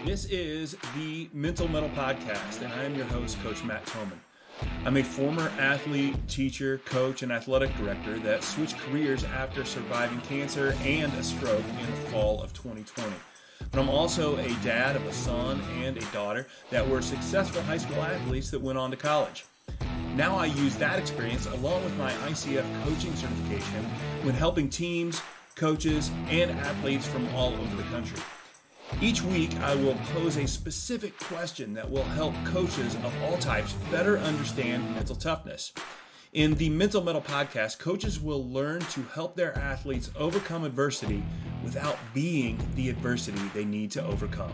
This is the Mental Mettle Podcast, and I am your host, Coach Thomann. I'm a former athlete, teacher, coach, and athletic director that switched careers after surviving cancer and a stroke in the fall of 2020. But I'm also a dad of a son and a daughter that were successful high school athletes that went on to college. Now I use that experience along with my ICF coaching certification when helping teams, coaches, and athletes from all over the country. Each week, I will pose a specific question that will help coaches of all types better understand mental toughness. In the Mental Mettle Podcast, coaches will learn to help their athletes overcome adversity without being the adversity they need to overcome.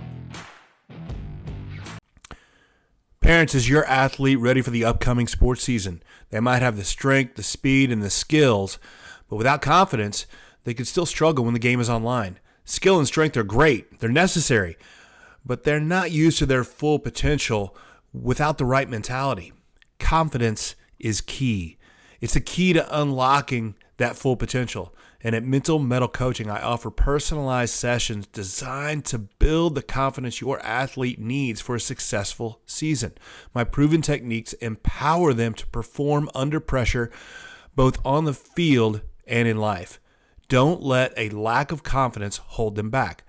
Parents, is your athlete ready for the upcoming sports season? They might have the strength, the speed, and the skills, but without confidence, they could still struggle when the game is online. Skill and strength are great. They're necessary, but they're not used to their full potential without the right mentality. Confidence is key. It's the key to unlocking that full potential. And at Mental Mettle Coaching, I offer personalized sessions designed to build the confidence your athlete needs for a successful season. My proven techniques empower them to perform under pressure, both on the field and in life. Don't let a lack of confidence hold them back.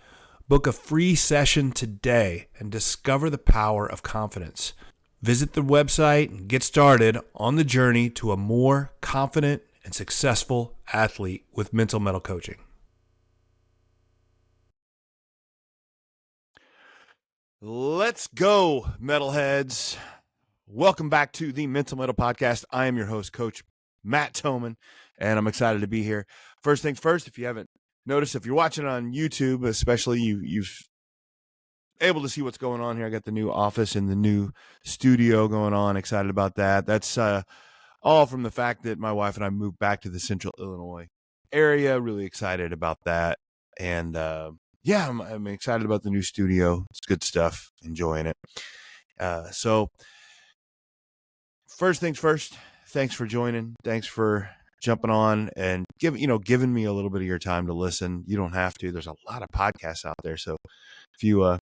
Book a free session today and discover the power of confidence. Visit the website and get started on the journey to a more confident and successful athlete with Mental Mettle Coaching. Let's go, metalheads. Welcome back to the Mental Mettle Podcast. I am your host, Coach Thomann, and I'm excited to be here. First things first, if you haven't noticed, if you're watching on YouTube, especially, you've able to see what's going on here. I got the new office and the new studio going on. Excited about that. That's all from the fact that my wife and I moved back to the Central Illinois area. Really excited about that. And I'm excited about the new studio. It's good stuff. Enjoying it. So first things first, thanks for joining. Thanks for jumping on and giving me a little bit of your time to listen. You don't have to. There's a lot of podcasts out there. So if you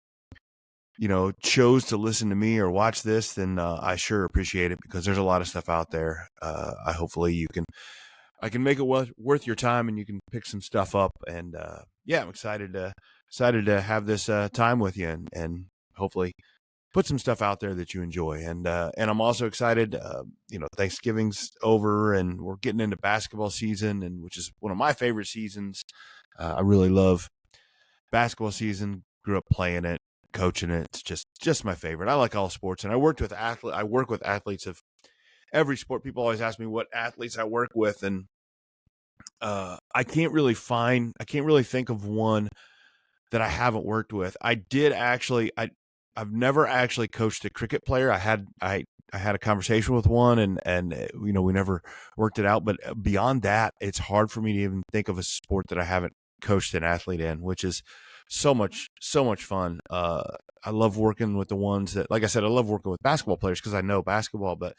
chose to listen to me or watch this, then I sure appreciate it, because there's a lot of stuff out there. Hopefully I can make it worth your time, and you can pick some stuff up. And I'm excited to have this time with you, and hopefully put some stuff out there that you enjoy. And I'm also excited, Thanksgiving's over and we're getting into basketball season, and which is one of my favorite seasons. I really love basketball season. Grew up playing it, coaching it. It's just my favorite. I like all sports, and I work with athletes of every sport. People always ask me what athletes I work with, and I can't really think of one that I haven't worked with. I've never actually coached a cricket player. I had a conversation with one, and we never worked it out. But beyond that, it's hard for me to even think of a sport that I haven't coached an athlete in, which is so much fun. I love working with the ones that, like I said, I love working with basketball players because I know basketball, but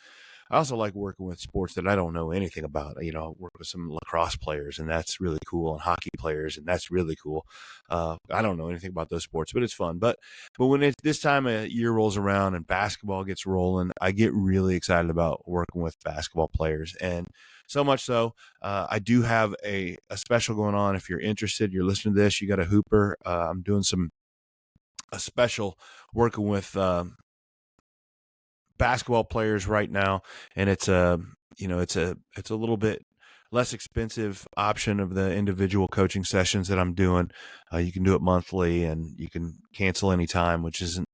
I also like working with sports that I don't know anything about. I work with some lacrosse players, and that's really cool, and hockey players, and that's really cool. I don't know anything about those sports, but it's fun. But when this time of year rolls around and basketball gets rolling, I get really excited about working with basketball players. And so much so, I do have a special going on. If you're interested, you're listening to this, you got a hooper. I'm doing a special working with basketball players right now, and it's a little bit less expensive option of the individual coaching sessions that I'm doing. You can do it monthly, and you can cancel anytime, which isn't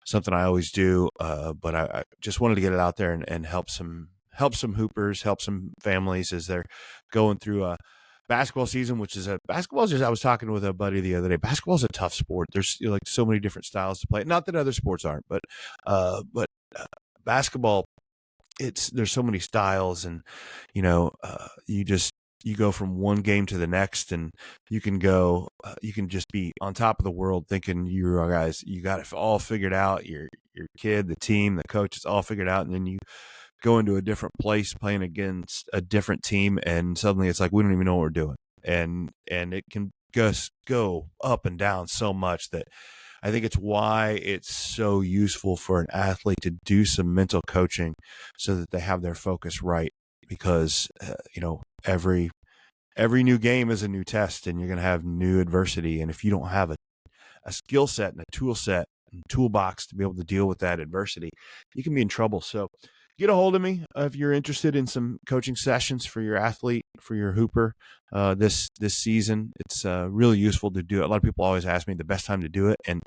something I always do, but I just wanted to get it out there and help some hoopers, help some families as they're going through a basketball season, which is I was talking with a buddy the other day. Basketball is a tough sport. There's so many different styles to play. Not that other sports aren't, but basketball, there's so many styles, and you go from one game to the next, and you can just be on top of the world thinking you got it all figured out. Your kid, the team, the coach, it's all figured out, and then you go into a different place playing against a different team, and suddenly it's like we don't even know what we're doing, and it can just go up and down so much that I think it's why it's so useful for an athlete to do some mental coaching so that they have their focus right. Because, every new game is a new test, and you're going to have new adversity. And if you don't have a skill set and a tool set and toolbox to be able to deal with that adversity, you can be in trouble. So get a hold of me if you're interested in some coaching sessions for your athlete, for your hooper this season. It's really useful to do it. A lot of people always ask me the best time to do it. And,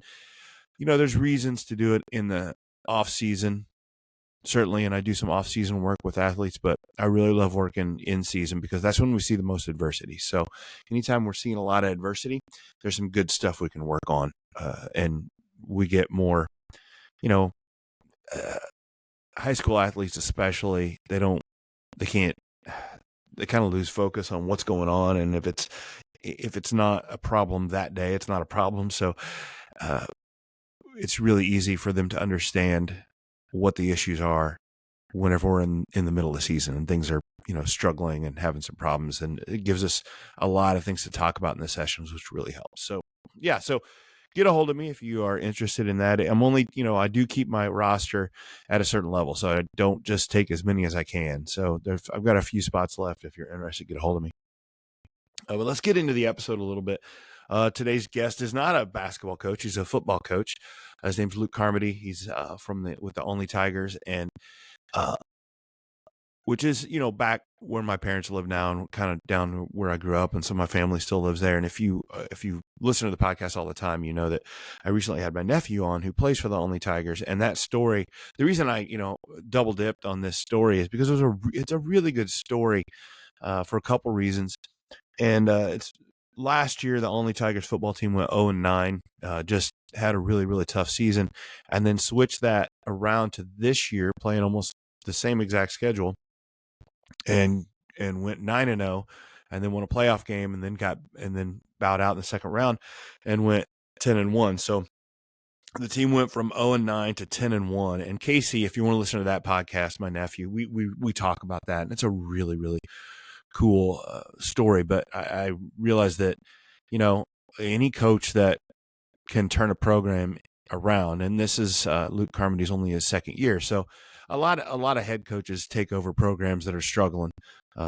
there's reasons to do it in the off season, certainly. And I do some off season work with athletes, but I really love working in season because that's when we see the most adversity. So anytime we're seeing a lot of adversity, there's some good stuff we can work on. And we get more, high school athletes, especially, they kind of lose focus on what's going on. And if it's not a problem that day, it's not a problem. So, it's really easy for them to understand what the issues are whenever we're in the middle of the season and things are, struggling and having some problems. And it gives us a lot of things to talk about in the sessions, which really helps. So, yeah. So get a hold of me if you are interested in that. I'm only, I do keep my roster at a certain level, so I don't just take as many as I can. So I've got a few spots left. If you're interested, get a hold of me. But let's get into the episode a little bit. Today's guest is not a basketball coach; he's a football coach. His name's Luke Carmody. He's with the Only Tigers, and which is back where my parents live now, and kind of down where I grew up, and so my family still lives there. And if you listen to the podcast all the time, you know that I recently had my nephew on who plays for the Only Tigers, and that story. The reason I double dipped on this story is because it's a really good story for a couple reasons. And it's last year, the Only Tigers football team went 0-9, just had a really, really tough season, and then switched that around to this year, playing almost the same exact schedule, and went 9-0, and then won a playoff game, and then bowed out in the second round, and went 10-1. So the team went from 0-9 to 10-1. And Casey, if you want to listen to that podcast, my nephew, we talk about that, and it's a really, really cool story. But I realized that any coach that can turn a program around, and this is Luke Carmody's only his second year, so a lot of head coaches take over programs that are struggling.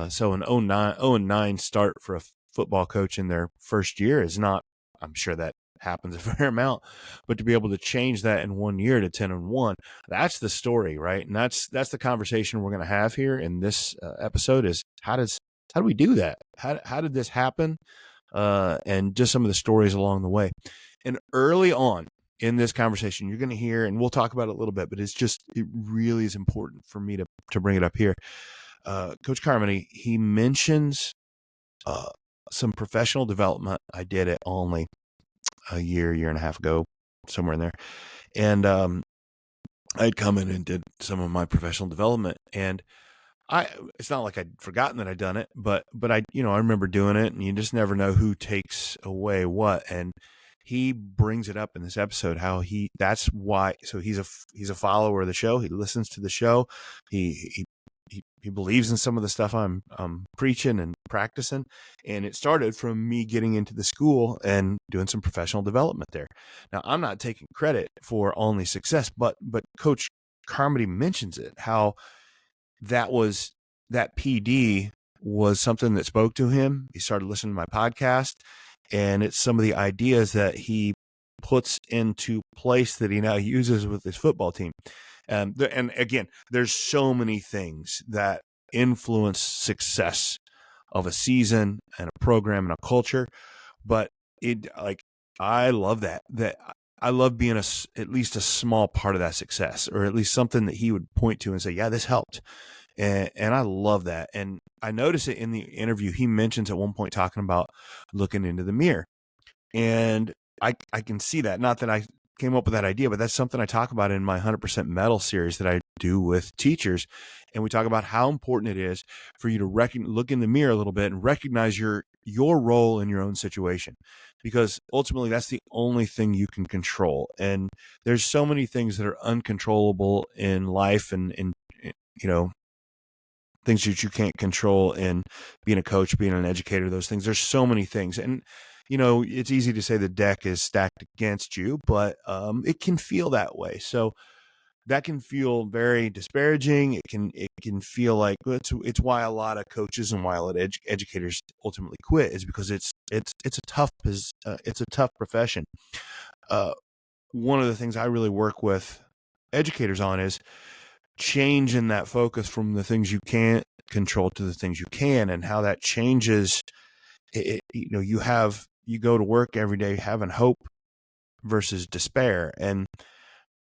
So an 0-9 start for a football coach in their first year is not, I'm sure that happens a fair amount, but to be able to change that in 1 year to 10-1, that's the story, right? And that's the conversation we're going to have here in this episode is how do we do that? How did this happen? And just some of the stories along the way. And early on in this conversation, you're going to hear, and we'll talk about it a little bit, but it really is important for me to bring it up here. Coach Carmody, he mentions some professional development I did at Only a year and a half ago, somewhere in there. And I'd come in and did some of my professional development, and it's not like I'd forgotten that I'd done it, but I remember doing it, and you just never know who takes away what. And he brings it up in this episode, how that's why. So he's a follower of the show. He listens to the show. He believes in some of the stuff I'm preaching and practicing. And it started from me getting into the school and doing some professional development there. Now, I'm not taking credit for Only success, but Coach Carmody mentions it, how that PD was something that spoke to him. He started listening to my podcast, and it's some of the ideas that he puts into place that he now uses with his football team. And again, there's so many things that influence success of a season and a program and a culture, but I love that I love being at least a small part of that success, or at least something that he would point to and say, yeah, this helped. And I love that. And I notice it in the interview. He mentions at one point talking about looking into the mirror. And I can see that. Not that I came up with that idea, but that's something I talk about in my 100% Metal series that I do with teachers. And we talk about how important it is for you to look in the mirror a little bit and recognize your role in your own situation, because ultimately that's the only thing you can control. And there's so many things that are uncontrollable in life, and things that you can't control in being a coach, being an educator, those things. There's so many things. And it's easy to say the deck is stacked against you, but it can feel that way. So that can feel very disparaging. It can feel like it's why a lot of coaches and why a lot of educators ultimately quit, is because it's a tough profession. One of the things I really work with educators on is changing that focus from the things you can't control to the things you can, and how that changes. You go to work every day having hope versus despair. And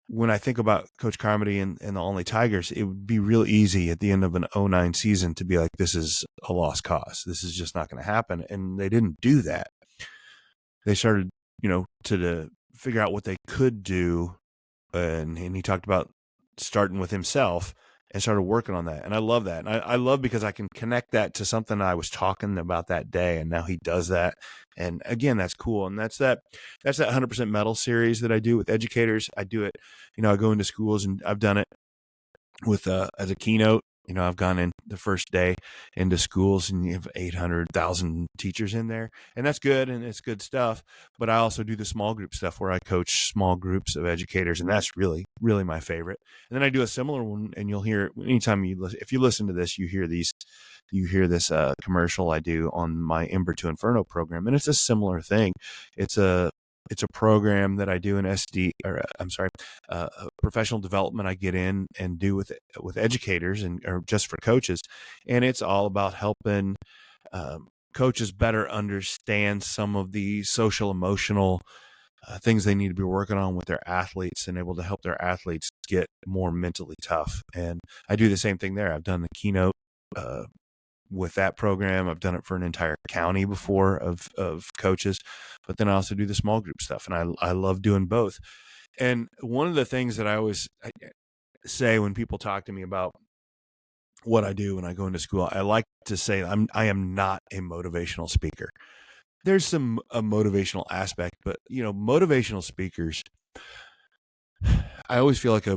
when I think about Coach Carmody and the Only Tigers, it would be real easy at the end of an 09 season to be like, this is a lost cause. This is just not going to happen. And they didn't do that. They started, to figure out what they could do. And he talked about starting with himself and started working on that. And I love that. And I love, because I can connect that to something I was talking about that day, and now he does that. And again, that's cool. And that's that 100% Metal series that I do with educators. I do it, I go into schools, and I've done it with as a keynote. I've gone in the first day into schools, and you have 800,000 teachers in there, and that's good, and it's good stuff. But I also do the small group stuff where I coach small groups of educators, and that's really, really my favorite. And then I do a similar one, and you'll hear anytime if you listen to this, you hear this commercial I do on my Ember to Inferno program, and it's a similar thing. It's a program that I do in professional development. I get in and do with educators or just for coaches, and it's all about helping coaches better understand some of the social emotional things they need to be working on with their athletes, and able to help their athletes get more mentally tough. And I do the same thing there. I've done the keynote with that program. I've done it for an entire county before of coaches, but then I also do the small group stuff, and I love doing both. And one of the things that I always say when people talk to me about what I do when I go into school, I like to say I am not a motivational speaker. There's a motivational aspect, but motivational speakers, I always feel like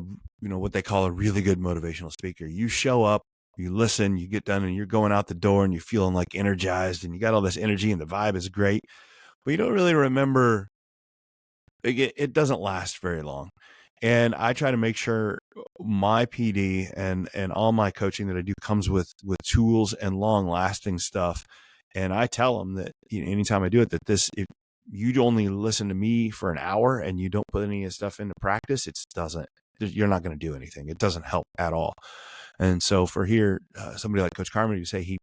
what they call a really good motivational speaker. You show up, you listen, you get done, and you're going out the door, and you're feeling like energized, and you got all this energy, and the vibe is great, but you don't really remember. It doesn't last very long. And I try to make sure my PD and all my coaching that I do comes with tools and long lasting stuff. And I tell them that anytime I do it, that if you only listen to me for an hour and you don't put any of this stuff into practice, you're not going to do anything. It doesn't help at all. And so for somebody like Coach Carmody, to say he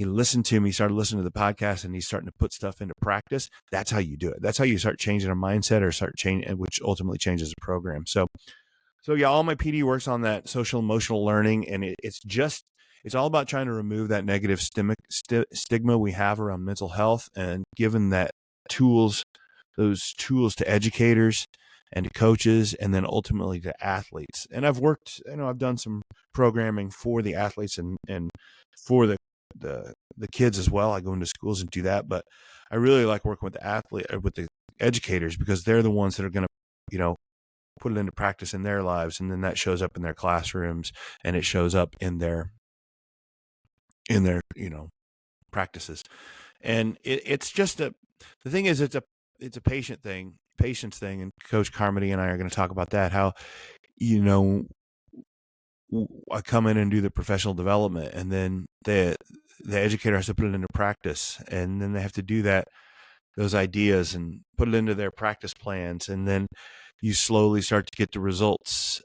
listened to me, started listening to the podcast, and he's starting to put stuff into practice. That's how you do it. That's how you start changing a mindset, or start changing, which ultimately changes the program. So yeah, all my PD works on that social emotional learning, and it's all about trying to remove that negative stigma we have around mental health, and giving those tools to educators and to coaches, and then ultimately to athletes. And I've done some programming for the athletes and for the kids as well. I go into schools and do that, but I really like working with the educators, because they're the ones that are going to, put it into practice in their lives. And then that shows up in their classrooms, and it shows up in their practices. And it's just the thing is, it's a patience thing. And Coach Carmody and I are going to talk about that, how, I come in and do the professional development, and then the educator has to put it into practice, and then they have to do those ideas and put it into their practice plans. And then you slowly start to get the results,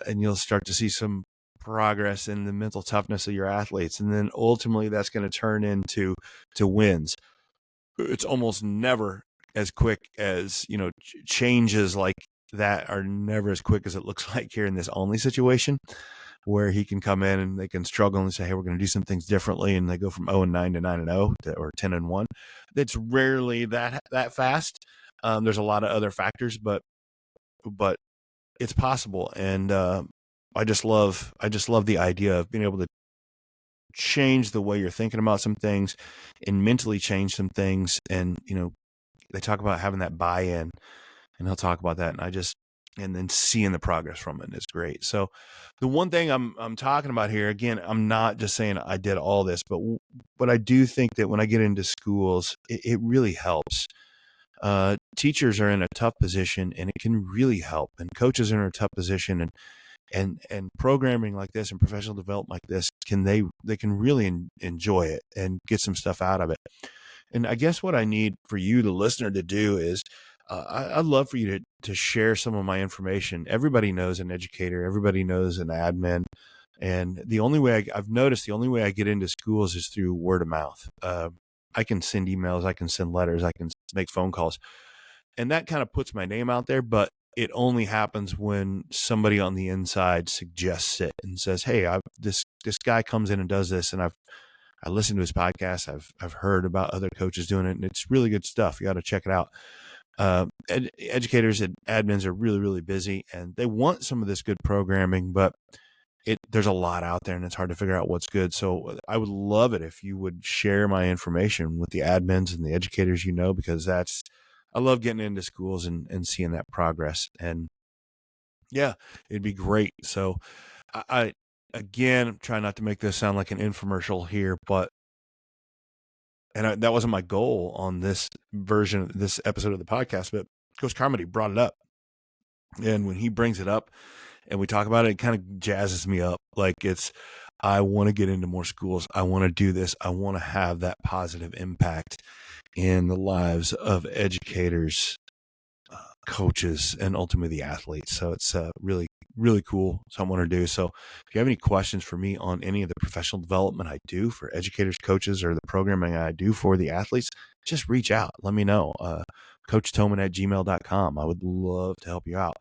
and you'll start to see some progress in the mental toughness of your athletes. And then ultimately that's going to turn into wins. It's almost never as quick as, changes like that are never as quick as it looks like here in this Only situation, where he can come in and they can struggle and say, hey, we're going to do some things differently. And they go from 0-9 to 9-0 or 10-1. It's rarely that fast. There's a lot of other factors, but it's possible. And I just love the idea of being able to change the way you're thinking about some things and mentally change some things. And, they talk about having that buy-in, and he'll talk about that. And and then seeing the progress from it is great. So the one thing I'm talking about here, again, I'm not just saying I did all this, but I do think that when I get into schools, it really helps. Teachers are in a tough position, and it can really help, and coaches are in a tough position, and programming like this and professional development like this they can really enjoy it and get some stuff out of it. And I guess what I need for you, the listener, to do is I'd love for you to share some of my information. Everybody knows an educator. Everybody knows an admin. And the only way I've noticed the only way I get into schools is through word of mouth. I can send emails. I can send letters. I can make phone calls. And that kind of puts my name out there. But it only happens when somebody on the inside suggests it and says, hey, this guy comes in and does this. And I listened to his podcast. I've heard about other coaches doing it, and it's really good stuff. You got to check it out. Educators and admins are really, really busy, and they want some of this good programming, but there's a lot out there, and it's hard to figure out what's good. So I would love it if you would share my information with the admins and the educators, because I love getting into schools and seeing that progress. And yeah, it'd be great. So I again, try not to make this sound like an infomercial here, but that wasn't my goal on this version, this episode of the podcast, but Coach Carmody brought it up. And when he brings it up and we talk about it, it kind of jazzes me up. Like I want to get into more schools. I want to do this. I want to have that positive impact in the lives of educators, coaches, and ultimately the athletes. So it's really, really cool. So I want to do. So if you have any questions for me on any of the professional development I do for educators, coaches, or the programming I do for the athletes, just reach out. Let me know. Coach Thomann at gmail.com. I would love to help you out.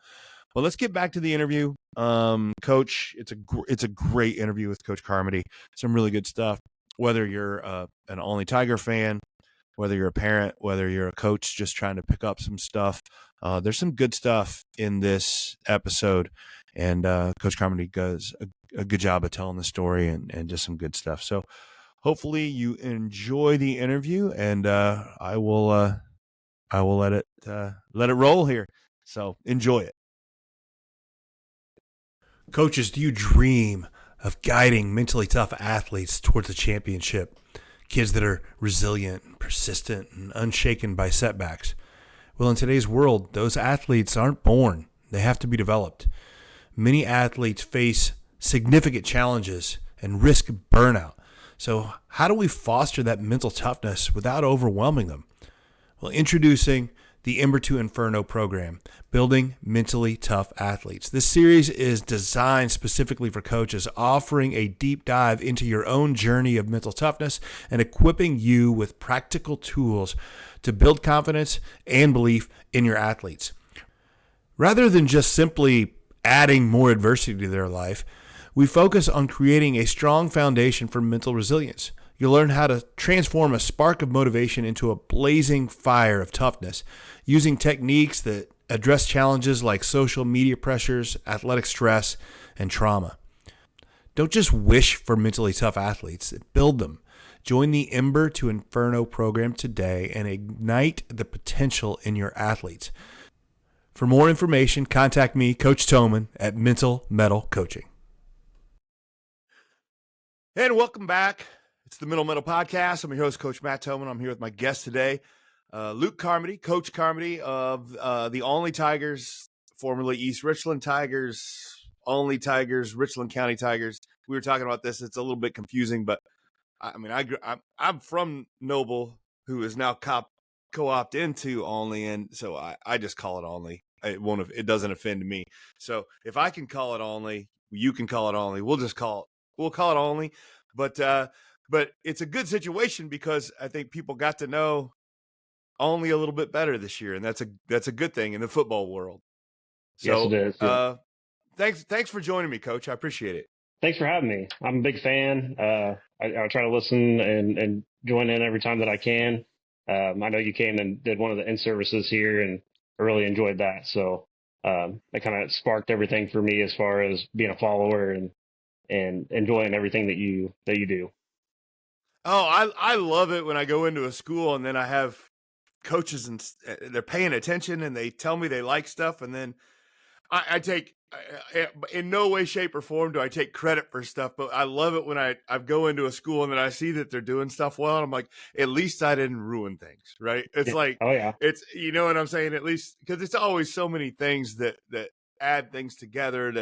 Well, let's get back to the interview. Coach, it's a great interview with Coach Carmody. Some really good stuff. Whether you're an Only Tiger fan, whether you're a parent, whether you're a coach just trying to pick up some stuff, there's some good stuff in this episode. And Coach Carmody does a good job of telling the story and just some good stuff. So hopefully you enjoy the interview, and I will let it roll here. So enjoy it. Coaches, do you dream of guiding mentally tough athletes towards a championship? Kids that are resilient, persistent, and unshaken by setbacks. Well, in today's world, those athletes aren't born. They have to be developed. Many athletes face significant challenges and risk burnout. So how do we foster that mental toughness without overwhelming them? Well, introducing the Ember to Inferno program, Building Mentally Tough Athletes. This series is designed specifically for coaches, offering a deep dive into your own journey of mental toughness and equipping you with practical tools to build confidence and belief in your athletes. Rather than just simply adding more adversity to their life, we focus on creating a strong foundation for mental resilience. You'll learn how to transform a spark of motivation into a blazing fire of toughness using techniques that address challenges like social media pressures, athletic stress, and trauma. Don't just wish for mentally tough athletes, build them. Join the Ember to Inferno program today and ignite the potential in your athletes. For more information, contact me, Coach Thomann, at Mental Mettle Coaching. And welcome back. It's the Mental Mettle Podcast. I'm your host, Coach Matt Thomann. I'm here with my guest today, Luke Carmody, Coach Carmody of the Only Tigers, formerly East Richland Tigers, Only Tigers, Richland County Tigers. We were talking about this. It's a little bit confusing, but I'm from Noble, who is now co-opted into Only, and so I just call it Only. It doesn't offend me. So if I can call it Only, you can call it Only. We'll call it Only. But it's a good situation because I think people got to know Only a little bit better this year, and that's a good thing in the football world. So, yes, it is. Yeah. Thanks for joining me, Coach. I appreciate it. Thanks for having me. I'm a big fan. I try to listen and join in every time that I can. I know you came and did one of the in-services here, and I really enjoyed that. So that kind of sparked everything for me as far as being a follower and enjoying everything that you do. Oh, I love it when I go into a school and then I have coaches and they're paying attention and they tell me they like stuff, and then I take in no way, shape, or form do I take credit for stuff, but I love it when I go into a school and then I see that they're doing stuff well, and I'm like, at least I didn't ruin things, right? It's Yeah. like, Oh yeah. it's, you know what I'm saying? At least, because it's always so many things that add things together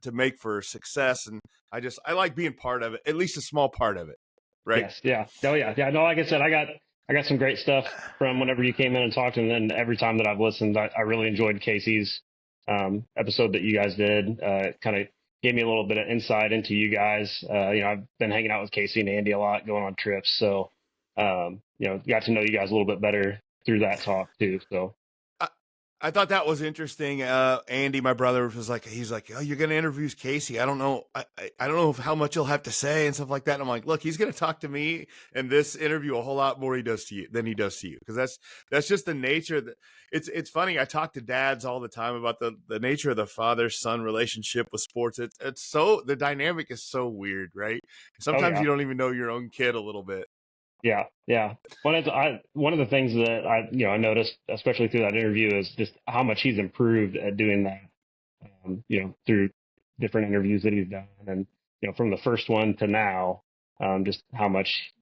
to make for success, and I like being part of it, at least a small part of it, right? Yes. Yeah. Oh yeah. Yeah. No, like I said, I got some great stuff from whenever you came in and talked, and then every time that I've listened, I really enjoyed Casey's episode that you guys did. It kind of gave me a little bit of insight into you guys. I've been hanging out with Casey and Andy a lot, going on trips, so got to know you guys a little bit better through that talk too. So I thought that was interesting. Andy, my brother, was like, he's like, oh, you're going to interview Casey. I don't know. I don't know how much he'll have to say and stuff like that. And I'm like, look, he's going to talk to me in this interview a whole lot more than he does to you. Cause that's just the nature that it's funny. I talk to dads all the time about the nature of the father-son relationship with sports. It's so, the dynamic is so weird, right? Sometimes you don't even know your own kid a little bit. Yeah, yeah. One of the things that I noticed, especially through that interview, is just how much he's improved at doing that. Through different interviews that he's done, and from the first one to now, just how much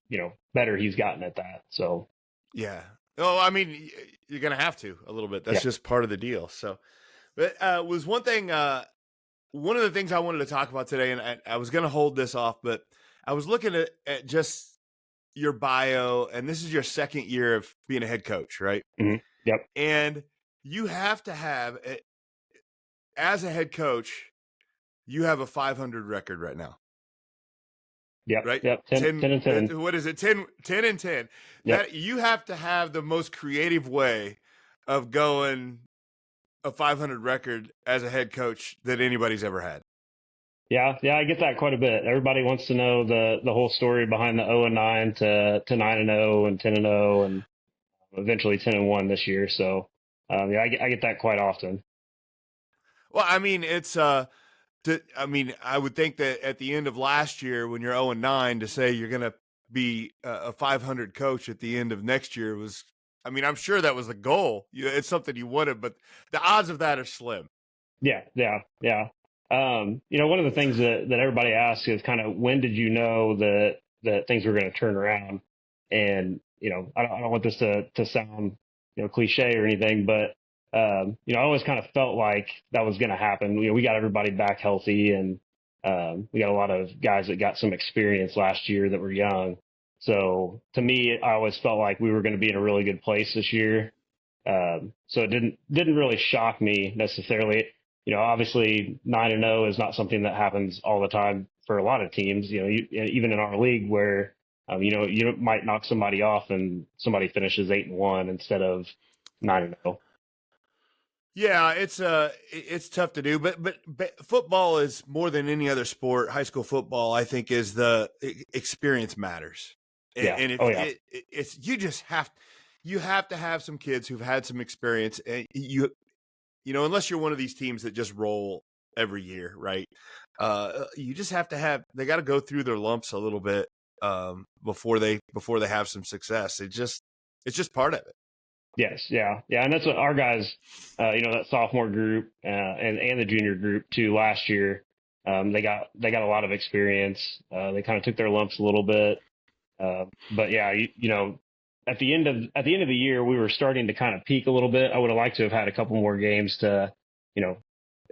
better he's gotten at that. So yeah. Oh, I mean, you're gonna have to a little bit. That's just part of the deal. So, but was one thing. One of the things I wanted to talk about today, and I was gonna hold this off, but I was looking at just your bio, and this is your second year of being a head coach, right? Mm-hmm. Yep. And you have to have, as a head coach, you have a 500 record right now. Yep. Right? Yep. 10 and 10. What is it? 10 and 10. Yep. That you have to have the most creative way of going a 500 record as a head coach that anybody's ever had. Yeah, I get that quite a bit. Everybody wants to know the whole story behind the 0-9 to 9-0 and 10-0 and eventually 10-1 this year. So, I get that quite often. Well, I mean, it's I would think that at the end of last year, when you're 0-9, to say you're going to be a 500 coach at the end of next year was, I mean, I'm sure that was the goal. It's something you wanted, but the odds of that are slim. Yeah. One of the things that everybody asks is kind of, when did you know that things were going to turn around? And, I don't want this to sound, cliche or anything, but, I always kind of felt like that was going to happen. We got everybody back healthy, and we got a lot of guys that got some experience last year that were young. So to me, I always felt like we were going to be in a really good place this year. So it didn't really shock me necessarily. Obviously 9-0 is not something that happens all the time for a lot of teams. Even in our league, where you might knock somebody off and somebody finishes 8-1 instead of 9-0. Yeah, it's tough to do, but football is more than any other sport. High school football, I think, is the experience matters. And it's you have to have some kids who've had some experience, and unless you're one of these teams that just roll every year, right? You just have to have, they got to go through their lumps a little bit before they have some success. It's just part of it. Yes, yeah, and that's what our guys, that sophomore group and the junior group too last year, they got a lot of experience. They kind of took their lumps a little bit, but yeah, at the end of the year, we were starting to kind of peak a little bit. I would have liked to have had a couple more games to,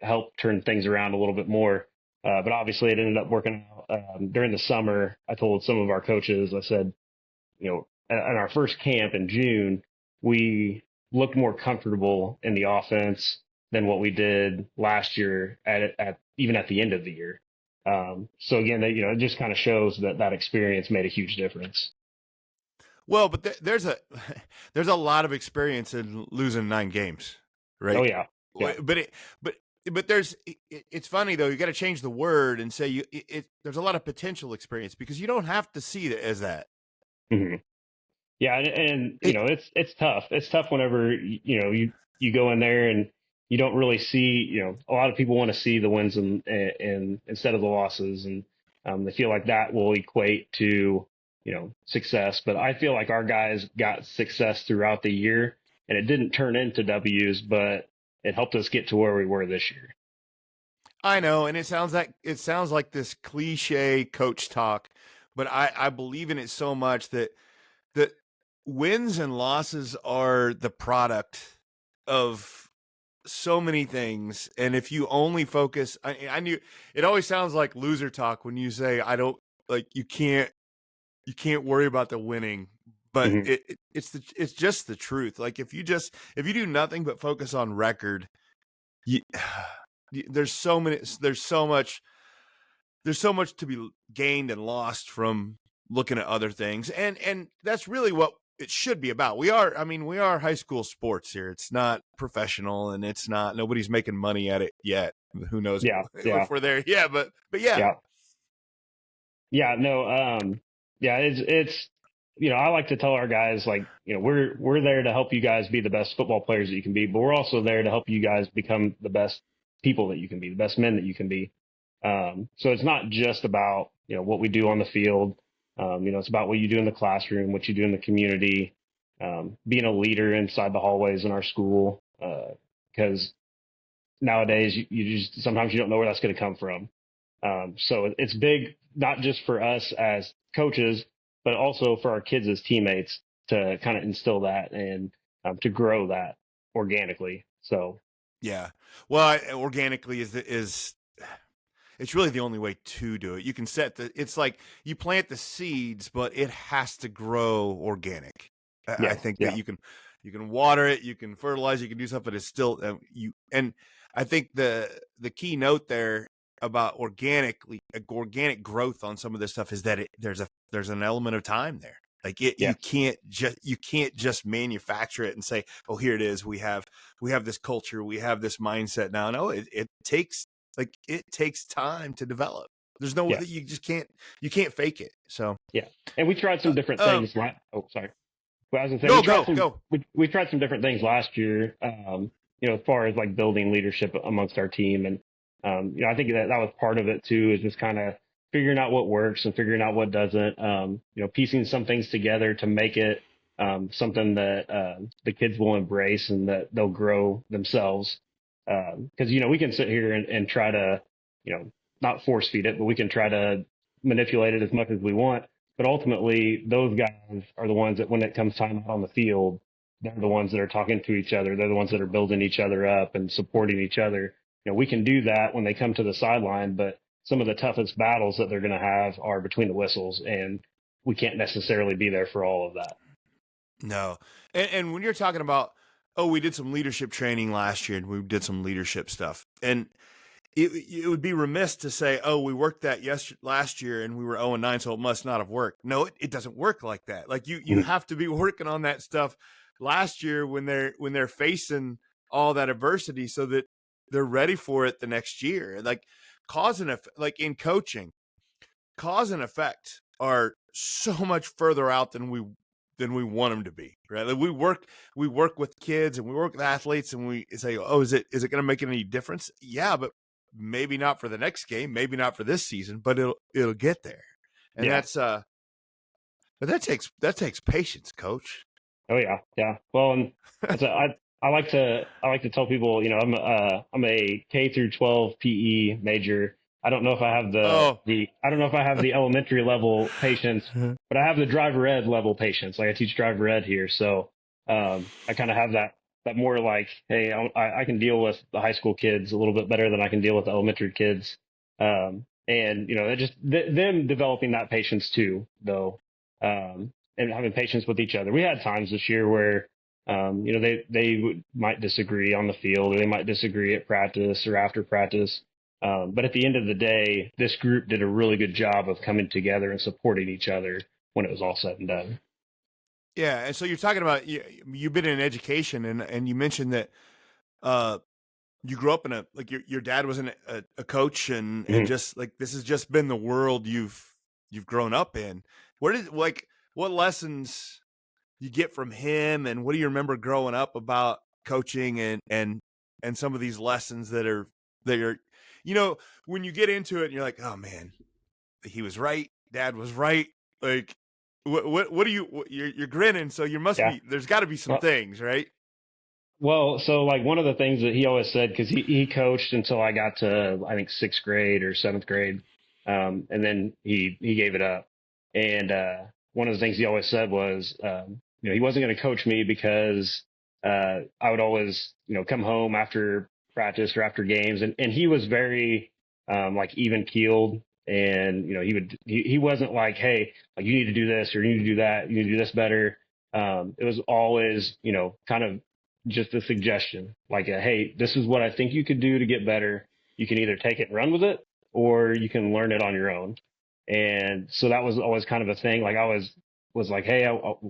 help turn things around a little bit more. But obviously it ended up working out. During the summer, I told some of our coaches, I said, in our first camp in June, we looked more comfortable in the offense than what we did last year even at the end of the year. So again, it just kind of shows that experience made a huge difference. Well, but there's a lot of experience in losing 9 games, right? Oh yeah. But it's funny though. You got to change the word and say there's a lot of potential experience, because you don't have to see it as that. Mm-hmm. Yeah, and it's tough. It's tough whenever you go in there and you don't really see. A lot of people want to see the wins and instead of the losses, and they feel like that will equate to success. But I feel like our guys got success throughout the year, and it didn't turn into W's, but it helped us get to where we were this year. I know, and it sounds like this cliche coach talk, but I believe in it so much that wins and losses are the product of so many things. And if you only focus, I knew it always sounds like loser talk when you say, I don't like, you can't worry about the winning, but Mm-hmm. it's just the truth. Like if you do nothing but focus on record, you, there's so much to be gained and lost from looking at other things. And that's really what it should be about. We are high school sports here. It's not professional, and nobody's making money at it yet. Who knows if we're there? Yeah, but yeah. No, it's I like to tell our guys, like, we're there to help you guys be the best football players that you can be, but we're also there to help you guys become the best people that you can be, the best men that you can be. So it's not just about, what we do on the field. It's about what you do in the classroom, what you do in the community, being a leader inside the hallways in our school. Because nowadays you just, sometimes you don't know where that's going to come from. So it's big, not just for us as coaches, but also for our kids as teammates to kind of instill that and to grow that organically. So, yeah, well, organically is it's really the only way to do it. You can it's like you plant the seeds, but it has to grow organic. I think that you can water it, you can fertilize, you can do stuff, but it's still and I think the key note there about organic growth on some of this stuff is that there's an element of time there. Like you can't just manufacture it and say, oh, here it is. We have this culture, we have this mindset now. No, it takes time to develop. There's no way you can't fake it. So and we tried some different things. Oh, sorry. Well, I was gonna say, we tried some different things last year. As far as like building leadership amongst our team, and I think that was part of it too, is just kind of figuring out what works and figuring out what doesn't. Piecing some things together to make it something that the kids will embrace and that they'll grow themselves. Because we can sit here and try to, not force feed it, but we can try to manipulate it as much as we want. But ultimately, those guys are the ones that, when it comes time out on the field, they're the ones that are talking to each other. They're the ones that are building each other up and supporting each other. We can do that when they come to the sideline, but some of the toughest battles that they're going to have are between the whistles, and we can't necessarily be there for all of that. No. And when you're talking about, oh, we did some leadership training last year and we did some leadership stuff, and it would be remiss to say, oh, we worked that last year and we were 0-9, so it must not have worked. No, it doesn't work like that. Like you have to be working on that stuff last year when they're facing all that adversity, so that they're ready for it the next year. Like cause and effect, like in coaching, cause and effect are so much further out than we want them to be, right? Like we work with kids and we work with athletes, and we say, oh, is it going to make any difference? Yeah, but maybe not for the next game, maybe not for this season, but it'll get there. And that's but that takes patience, Coach. Oh yeah. Well, and I like to tell people, I'm a K through 12 PE major. I don't know if I have the elementary level patience, but I have the driver ed level patience. Like I teach driver ed here, so I kind of have that more like, hey, I can deal with the high school kids a little bit better than I can deal with the elementary kids. And just them developing that patience too, though, and having patience with each other. We had times this year where they might disagree on the field, or they might disagree at practice or after practice. But at the end of the day, this group did a really good job of coming together and supporting each other when it was all said and done. Yeah, and so you're talking about you've been in education, and you mentioned that you grew up in your dad was a coach, and just like this has just been the world you've grown up in. What lessons you get from him, and what do you remember growing up about coaching and some of these lessons that are when you get into it and you're like, oh man, he was right, Dad was right. Like what do you're grinning, so you must be, there's got to be some things, right? Well, so like one of the things that he always said, because he coached until I got to, I think, sixth grade or seventh grade. And then he gave it up. And one of the things he always said was, he wasn't going to coach me because I would always, come home after practice or after games. And he was very like even keeled. And, he wasn't like, hey, like you need to do this or you need to do that. You need to do this better. It was always, kind of just a suggestion, like, hey, this is what I think you could do to get better. You can either take it and run with it, or you can learn it on your own. And so that was always kind of a thing. Like I was like, hey,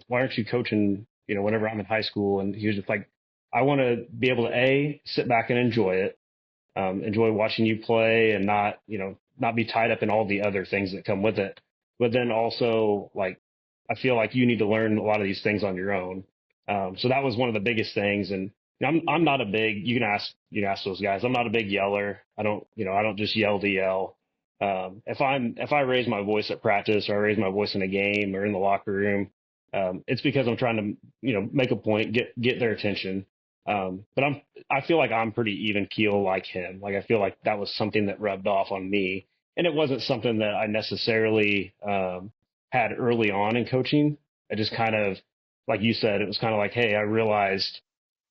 why aren't you coaching? Whenever I'm in high school, and he was just like, I want to be able to sit back and enjoy it, enjoy watching you play, and not be tied up in all the other things that come with it. But then also, like, I feel like you need to learn a lot of these things on your own. So that was one of the biggest things. And I'm not a big, you can ask those guys. I'm not a big yeller. I don't just yell to yell. If I raise my voice at practice or I raise my voice in a game or in the locker room, it's because I'm trying to, make a point, get their attention. But I feel like I'm pretty even keel like him. Like I feel like that was something that rubbed off on me, and it wasn't something that I necessarily had early on in coaching. I just kind of, like you said, it was kind of like, hey, I realized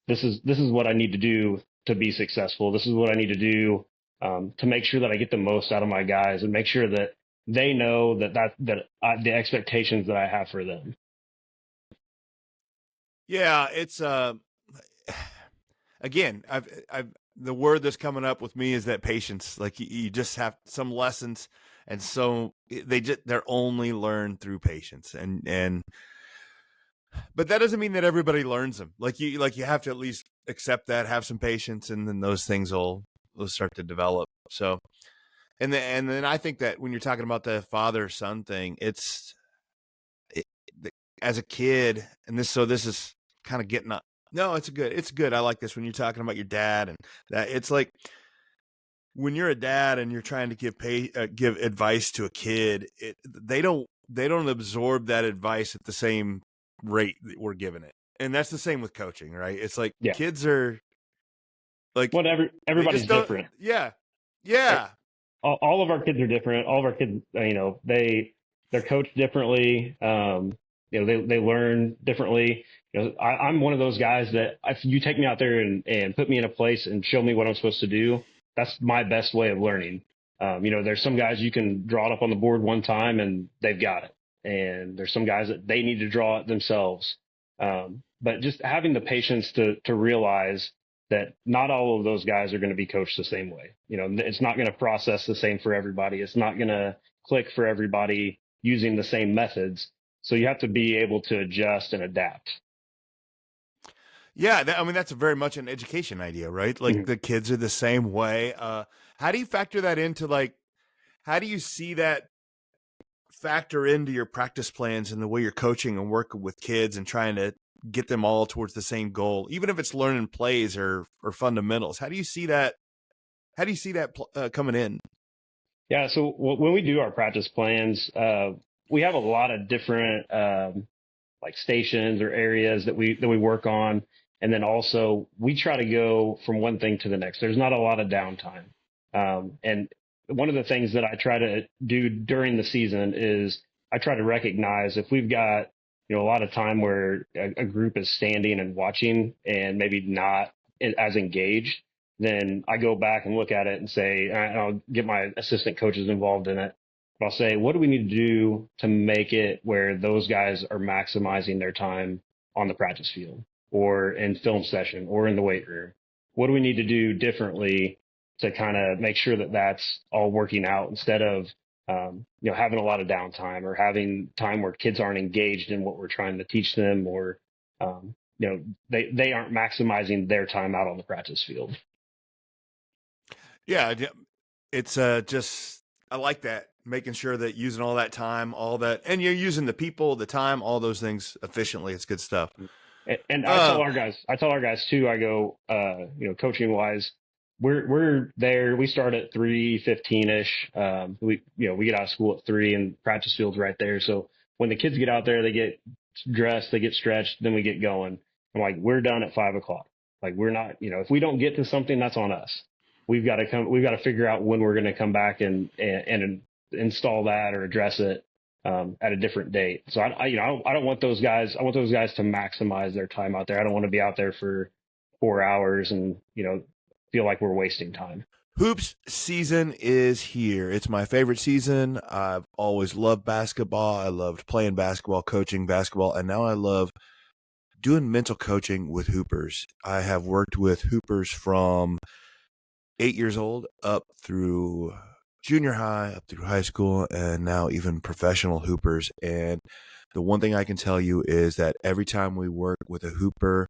this is what I need to do to be successful. This is what I need to do to make sure that I get the most out of my guys and make sure that they know the expectations that I have for them. Yeah, it's again, I've the word that's coming up with me is that patience. Like you just have some lessons, and so they're only learned through patience, and but that doesn't mean that everybody learns them. Like you have to at least accept that, have some patience, and then those things will start to develop. So, and then I think that when you're talking about the father son thing, as a kid, and this is kind of getting up. No, it's good. I like this when you're talking about your dad, and that it's like when you're a dad and you're trying to give advice to a kid, they don't absorb that advice at the same rate that we're giving it. And that's the same with coaching, right? It's like kids are like everybody's different. Yeah. Yeah. All of our kids are different. All of our kids, they're coached differently. They learn differently. I'm one of those guys that if you take me out there and put me in a place and show me what I'm supposed to do, that's my best way of learning. There's some guys you can draw it up on the board one time and they've got it. And there's some guys that they need to draw it themselves. But just having the patience to realize that not all of those guys are going to be coached the same way. It's not going to process the same for everybody. It's not going to click for everybody using the same methods. So you have to be able to adjust and adapt. Yeah, that's very much an education idea, right? Like the kids are the same way. How do you factor that into, like, how do you see that factor into your practice plans and the way you're coaching and working with kids and trying to get them all towards the same goal, even if it's learning plays or fundamentals? How do you see that? How do you see that coming in? Yeah. So when we do our practice plans, we have a lot of different like stations or areas that we work on. And then also we try to go from one thing to the next. There's not a lot of downtime. And one of the things that I try to do during the season is I try to recognize if we've got, a lot of time where a group is standing and watching and maybe not as engaged, then I go back and look at it and say, and I'll get my assistant coaches involved in it. But I'll say, what do we need to do to make it where those guys are maximizing their time on the practice field or in film session or in the weight room? What do we need to do differently to kind of make sure that that's all working out instead of, having a lot of downtime or having time where kids aren't engaged in what we're trying to teach them or, they aren't maximizing their time out on the practice field. Yeah, it's just, I like that, making sure that using all that time, all that, and you're using the people, the time, all those things efficiently. It's good stuff. And I tell our guys too, I go, coaching wise, we're there. We start at 3:15 ish. We get out of school at 3 and practice field's right there. So when the kids get out there, they get dressed, they get stretched, then we get going. I'm like, we're done at 5 o'clock. Like we're not, if we don't get to something, that's on us. We've got to figure out when we're going to come back and install that or address it at a different date. So I don't want those guys. I want those guys to maximize their time out there. I don't want to be out there for 4 hours and, feel like we're wasting time. Hoops season is here. It's my favorite season. I've always loved basketball. I loved playing basketball, coaching basketball, and now I love doing mental coaching with hoopers. I have worked with hoopers from 8 years old up through junior high, up through high school, and now even professional hoopers. And the one thing I can tell you is that every time we work with a hooper,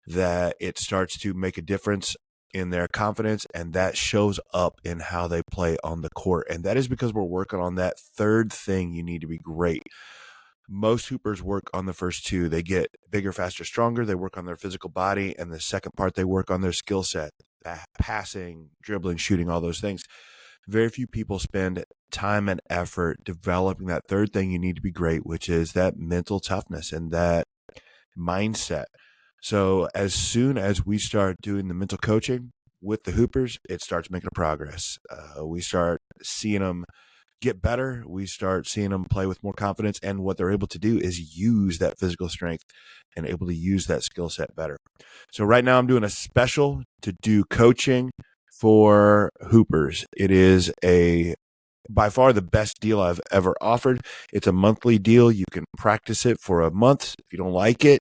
that it starts to make a difference in their confidence, and that shows up in how they play on the court. And that is because we're working on that third thing you need to be great. Most hoopers work on the first two. They get bigger, faster, stronger. They work on their physical body. And the second part, they work on their skill set, passing, dribbling, shooting, all those things. Very few people spend time and effort developing that third thing you need to be great, which is that mental toughness and that mindset. So as soon as we start doing the mental coaching with the hoopers, it starts making a progress. We start seeing them get better. We start seeing them play with more confidence. And what they're able to do is use that physical strength and able to use that skill set better. So right now I'm doing a special to do coaching for hoopers. It is by far the best deal I've ever offered. It's a monthly deal. You can practice it for a month. If you don't like it,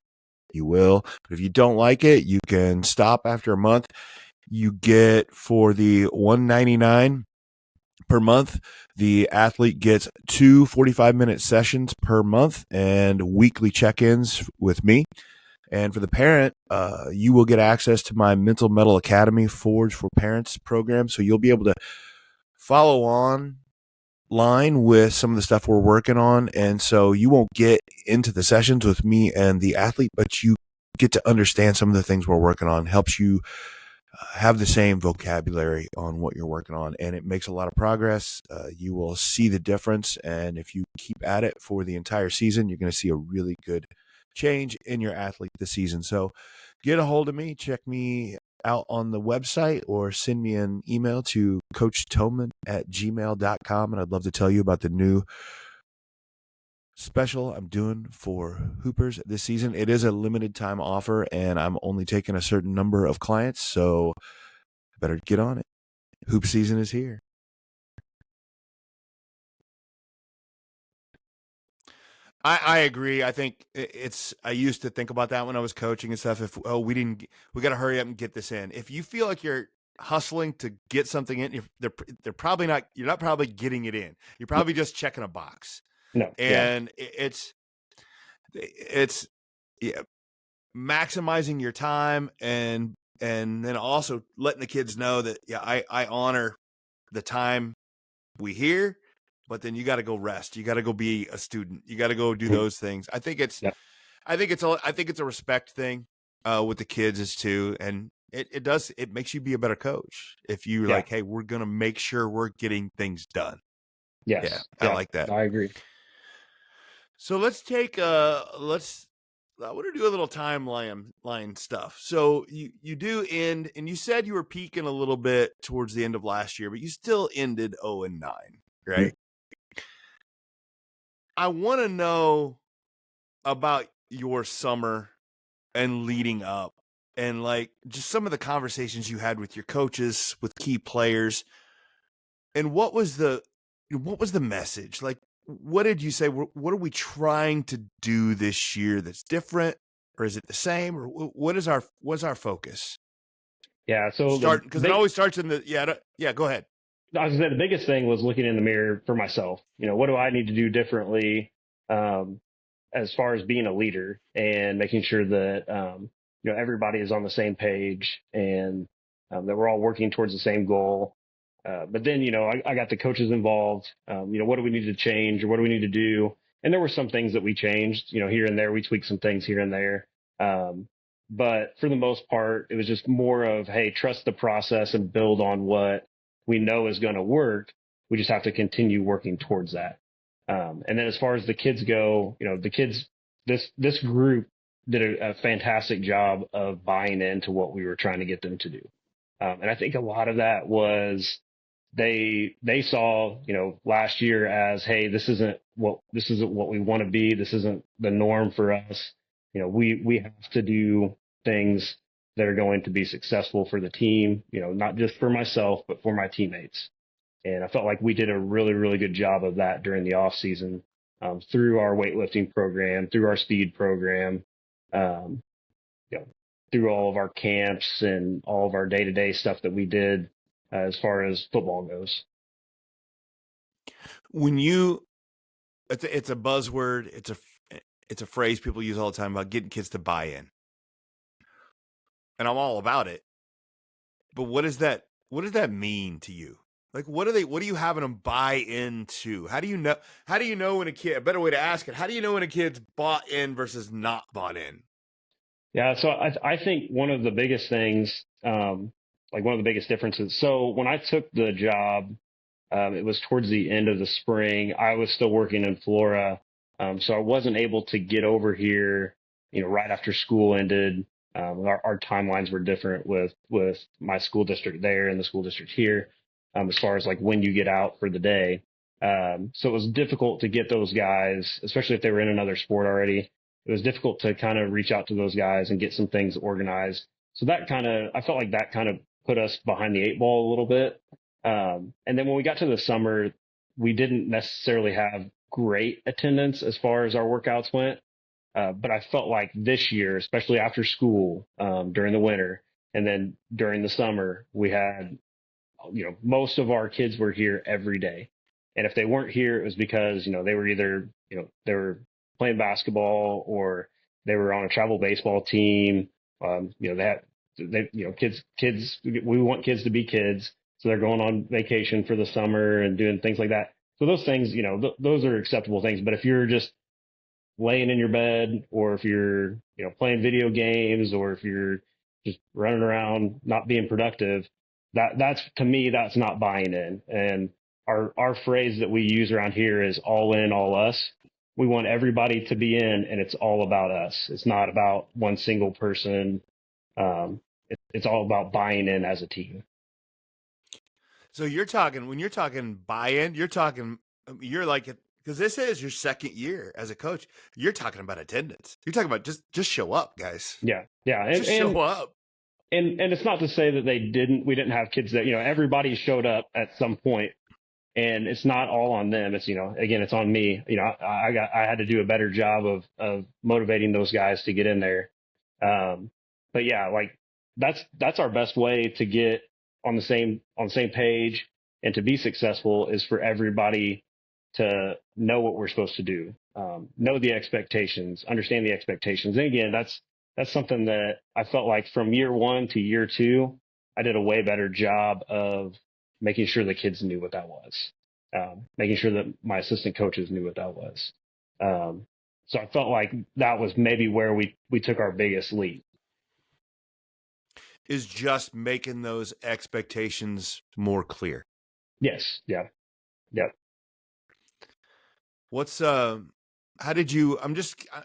you will. But if you don't like it, you can stop after a month. You get, for the $199 per month, the athlete gets 2 45-minute sessions per month and weekly check-ins with me. And for the parent, you will get access to my Mental Mettle Academy Forge for Parents program. So you'll be able to follow on line with some of the stuff we're working on. And so you won't get into the sessions with me and the athlete, but you get to understand some of the things we're working on. Helps you have the same vocabulary on what you're working on, and it makes a lot of progress. You will see the difference, and if you keep at it for the entire season, you're going to see a really good change in your athlete this season. So get a hold of me, check me out on the website, or send me an email to coachtomann@gmail.com, and I'd love to tell you about the new special I'm doing for hoopers this season. It is a limited time offer, and I'm only taking a certain number of clients, so better get on it. Hoop season is here. I agree. I think I used to think about that when I was coaching and stuff. We got to hurry up and get this in. If you feel like you're hustling to get something in, they're probably not, you're not probably getting it in. You're probably just checking a box. No. And it's maximizing your time and then also letting the kids know that, I honor the time we hear, but then you got to go rest. You got to go be a student. You got to go do those things. I think it's a respect thing with the kids is too. And it makes you be a better coach if you like, hey, we're going to make sure we're getting things done. Yes. Yeah. I like that. I agree. So let's take I want to do a little timeline stuff. So you do end, and you said you were peaking a little bit towards the end of last year, but you still ended 0-9, right? Mm-hmm. I want to know about your summer and leading up, and like just some of the conversations you had with your coaches, with key players, and what was the message? Like, what did you say? What are we trying to do this year that's different, or is it the same, or what's our focus? Yeah. So because it always starts in the Go ahead. I was gonna say the biggest thing was looking in the mirror for myself. What do I need to do differently as far as being a leader and making sure that everybody is on the same page and that we're all working towards the same goal. But then, I got the coaches involved. What do we need to change or what do we need to do? And there were some things that we changed, here and there. We tweaked some things here and there. But for the most part, it was just more of, hey, trust the process and build on what we know is going to work. We just have to continue working towards that. And then as far as the kids go, the kids, this group did a fantastic job of buying into what we were trying to get them to do. And I think a lot of that was they saw, last year as, hey, this isn't what we want to be. This isn't the norm for us. We have to do things that are going to be successful for the team, not just for myself, but for my teammates. And I felt like we did a really, really good job of that during the off season, through our weightlifting program, through our speed program, um, through all of our camps and all of our day-to-day stuff that we did as far as football goes. When it's a buzzword, it's a phrase people use all the time about getting kids to buy in. And I'm all about it. But what does that mean to you? Like, what are you having them buy into? How do you know when a better way to ask it, how do you know when a kid's bought in versus not bought in? Yeah. So I think one of the biggest things, one of the biggest differences. So when I took the job, it was towards the end of the spring. I was still working in Florida. So I wasn't able to get over here, right after school ended. Our timelines were different with my school district there and the school district here, as far as like when you get out for the day. So it was difficult to get those guys, especially if they were in another sport already. It was difficult to kind of reach out to those guys and get some things organized. So I felt like that kind of put us behind the eight ball a little bit. And then when we got to the summer, we didn't necessarily have great attendance as far as our workouts went. But I felt like this year, especially after school, during the winter and then during the summer, we had, most of our kids were here every day. And if they weren't here, it was because, they were either, they were playing basketball or they were on a travel baseball team. Kids, we want kids to be kids. So they're going on vacation for the summer and doing things like that. So those things, those are acceptable things. But if you're just laying in your bed, or if you're, playing video games, or if you're just running around, not being productive, that's to me, that's not buying in. And our phrase that we use around here is all in, all us. We want everybody to be in, and it's all about us. It's not about one single person. It's all about buying in as a team. So when you're talking buy-in, you're like, because this is your second year as a coach, you're talking about attendance. You're talking about just show up, guys. Yeah. Just show up. And it's not to say that we didn't have kids that, everybody showed up at some point, and it's not all on them. It's, again, it's on me. I had to do a better job of motivating those guys to get in there. But yeah, like that's our best way to get on the same page and to be successful, is for everybody to know what we're supposed to do, know the expectations, understand the expectations. And again, that's something that I felt like from year one to year two, I did a way better job of making sure the kids knew what that was, making sure that my assistant coaches knew what that was. So I felt like that was maybe where we took our biggest leap. Is just making those expectations more clear. Yes. Yeah. Yep. How did you,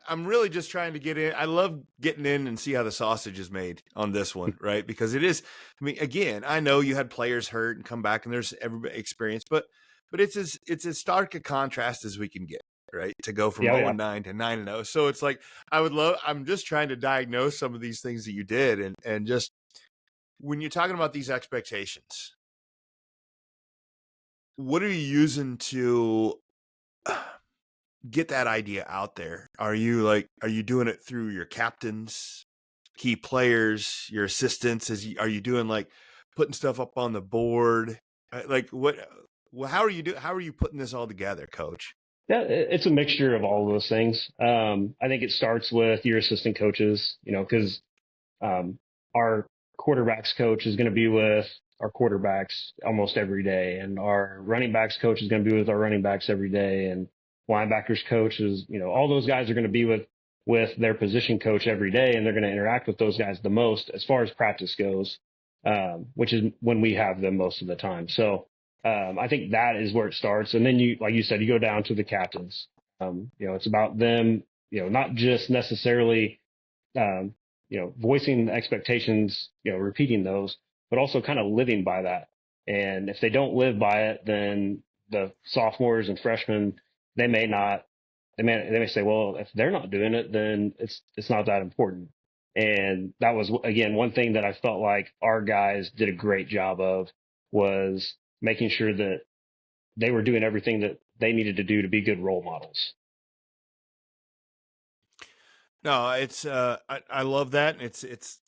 I'm really just trying to get in. I love getting in and see how the sausage is made on this one, right? Because it is, again, I know you had players hurt and come back and there's every experience, but it's as stark a contrast as we can get, right? To go from 0-9 to 9-0. So it's like, I'm just trying to diagnose some of these things that you did. And just when you're talking about these expectations, what are you using to get that idea out there? Are you doing it through your captains, key players, your assistants? Are you doing like putting stuff up on the board? Like how are you putting this all together, Coach? Yeah, it's a mixture of all of those things. I think it starts with your assistant coaches, because our quarterbacks coach is going to be with our quarterbacks almost every day, and our running backs coach is going to be with our running backs every day, and linebackers coach is, all those guys are going to be with their position coach every day, and they're going to interact with those guys the most as far as practice goes, which is when we have them most of the time. So I think that is where it starts. And then like you said, you go down to the captains. It's about them, not just necessarily voicing the expectations, repeating those, but also kind of living by that. And if they don't live by it, then the sophomores and freshmen, they may not, they may say, well, if they're not doing it, then it's not that important. And that was, again, one thing that I felt like our guys did a great job of, was making sure that they were doing everything that they needed to do to be good role models. No, it's I love that.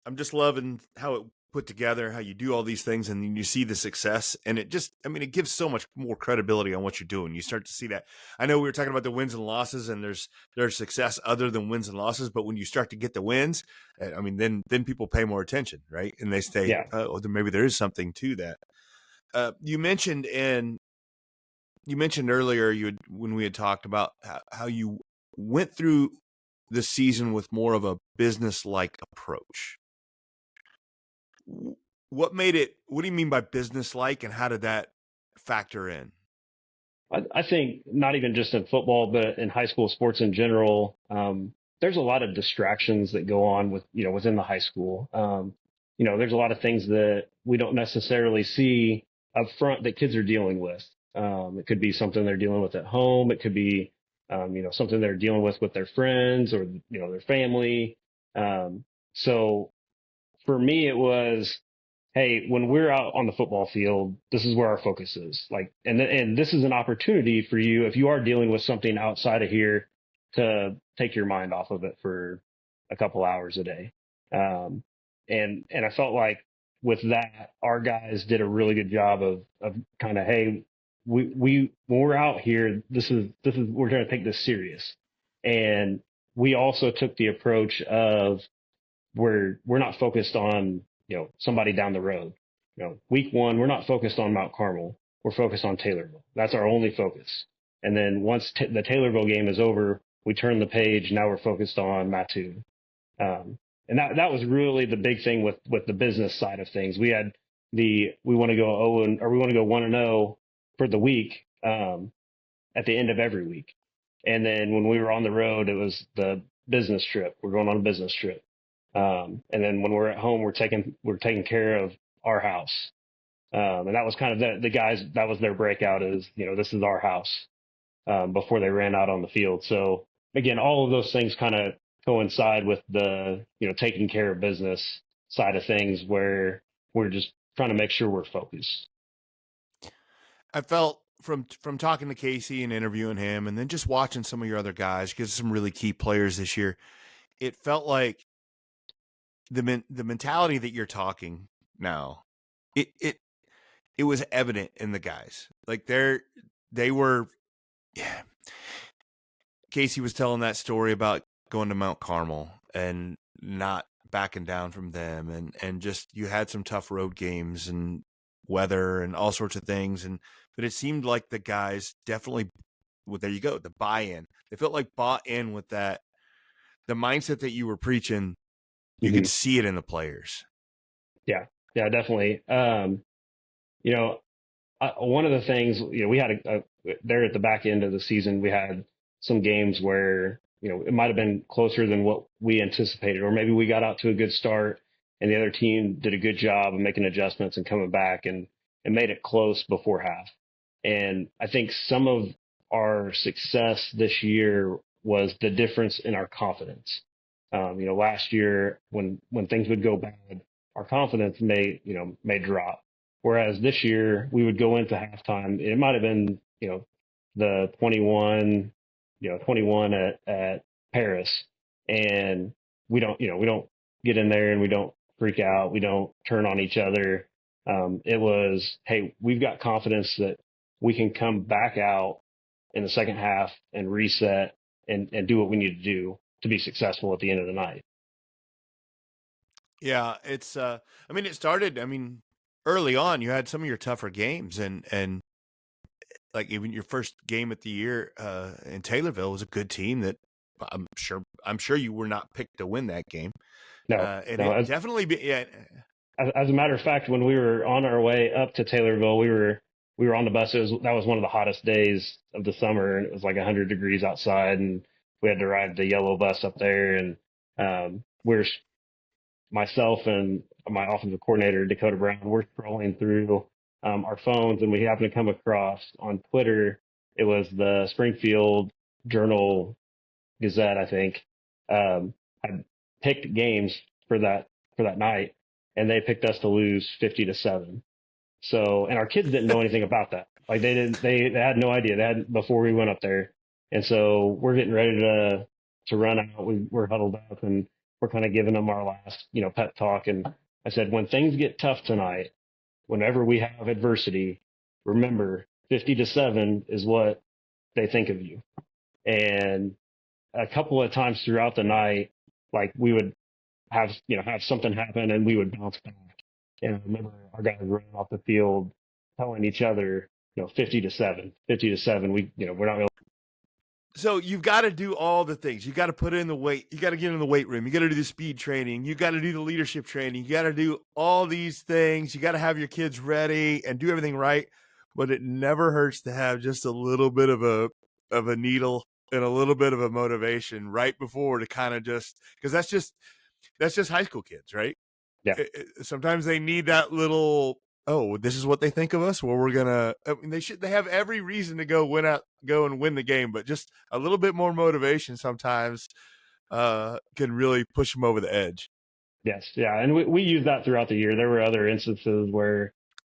I'm just loving how it put together, how you do all these things and then you see the success, and it just, I mean, it gives so much more credibility on what you're doing. You start to see that. I know we were talking about the wins and losses, and there's success other than wins and losses, but when you start to get the wins, I mean, then people pay more attention, right? And they say, Yeah. oh, then maybe there is something to that. You mentioned earlier when we had talked about how you went through the season with more of a business-like approach. What made it, what do you mean by business-like, and how did that factor in? I think not even just in football, but in high school sports in general, there's a lot of distractions that go on within the high school. There's a lot of things that we don't necessarily see up front that kids are dealing with. It could be something they're dealing with at home. It could be, something they're dealing with their friends or, their family. So for me, it was, hey, when we're out on the football field, this is where our focus is. Like, and this is an opportunity for you, if you are dealing with something outside of here, to take your mind off of it for a couple hours a day. And I felt like with that, our guys did a really good job of kind of, hey, we when we're out here, this is we're going to take this serious. And we also took the approach of, we're not focused on, somebody down the road. Week one, we're not focused on Mount Carmel. We're focused on Taylorville. That's our only focus. And then once the Taylorville game is over, we turn the page. Now we're focused on Mattoon. And that was really the big thing with the business side of things. We had we want to go 1-0 for the week, at the end of every week. And then when we were on the road, it was the business trip. We're going on a business trip. And then when we're at home, we're taking care of our house. And that was kind of the guys, that was their breakout, is, this is our house, before they ran out on the field. So again, all of those things kind of coincide with the, taking care of business side of things, where we're just trying to make sure we're focused. I felt from talking to Casey and interviewing him, and then just watching some of your other guys, because some really key players this year, it felt like the mentality that you're talking now, it was evident in the guys. Like they were, yeah. Casey was telling that story about going to Mount Carmel and not backing down from them, and just, you had some tough road games and weather and all sorts of things, but it seemed like the guys definitely, well, there you go, the buy-in. They felt like bought in with that, the mindset that you were preaching. You could see it in the players. Yeah, definitely. One of the things, we had there at the back end of the season, we had some games where, it might have been closer than what we anticipated, or maybe we got out to a good start and the other team did a good job of making adjustments and coming back and made it close before half. And I think some of our success this year was the difference in our confidence. Last year when things would go bad, our confidence may drop. Whereas this year we would go into halftime. It might have been, the 21 at Paris, and we don't get in there and we don't freak out. We don't turn on each other. It was, hey, we've got confidence that we can come back out in the second half and reset and do what we need to do to be successful at the end of the night. Yeah, it's it started, early on. You had some of your tougher games, and like even your first game of the year in Taylorville was a good team that I'm sure you were not picked to win that game. Definitely yeah. As a matter of fact, when we were on our way up to Taylorville, we were on the bus. That was one of the hottest days of the summer, and it was like 100 degrees outside, and we had to ride the yellow bus up there. And myself and my offensive coordinator, Dakota Brown, we're scrolling through our phones, and we happen to come across on Twitter. It was the Springfield Journal Gazette, I think, had picked games for that night, and they picked us to lose 50-7. So, and our kids didn't know anything about that. Like they had no idea. They had before we went up there, and so we're getting ready to run out. We're huddled up, and we're kind of giving them our last, pep talk. And I said, when things get tough tonight, whenever we have adversity, remember 50-7 is what they think of you. And a couple of times throughout the night, like we would have something happen and we would bounce back. And I remember our guys running off the field telling each other, 50-7, 50-7. We're not going to. So you've got to do all the things. You got to put in the weight. You got to get in the weight room. You got to do the speed training. You got to do the leadership training. You got to do all these things. You got to have your kids ready and do everything right. But it never hurts to have just a little bit of a needle and a little bit of a motivation right before to kind of because that's just high school kids, right? Yeah. Sometimes they need that little, this is what they think of us. Well, we're gonna. They have every reason to go and win the game, but just a little bit more motivation sometimes can really push them over the edge. Yes, yeah, and we use that throughout the year. There were other instances where,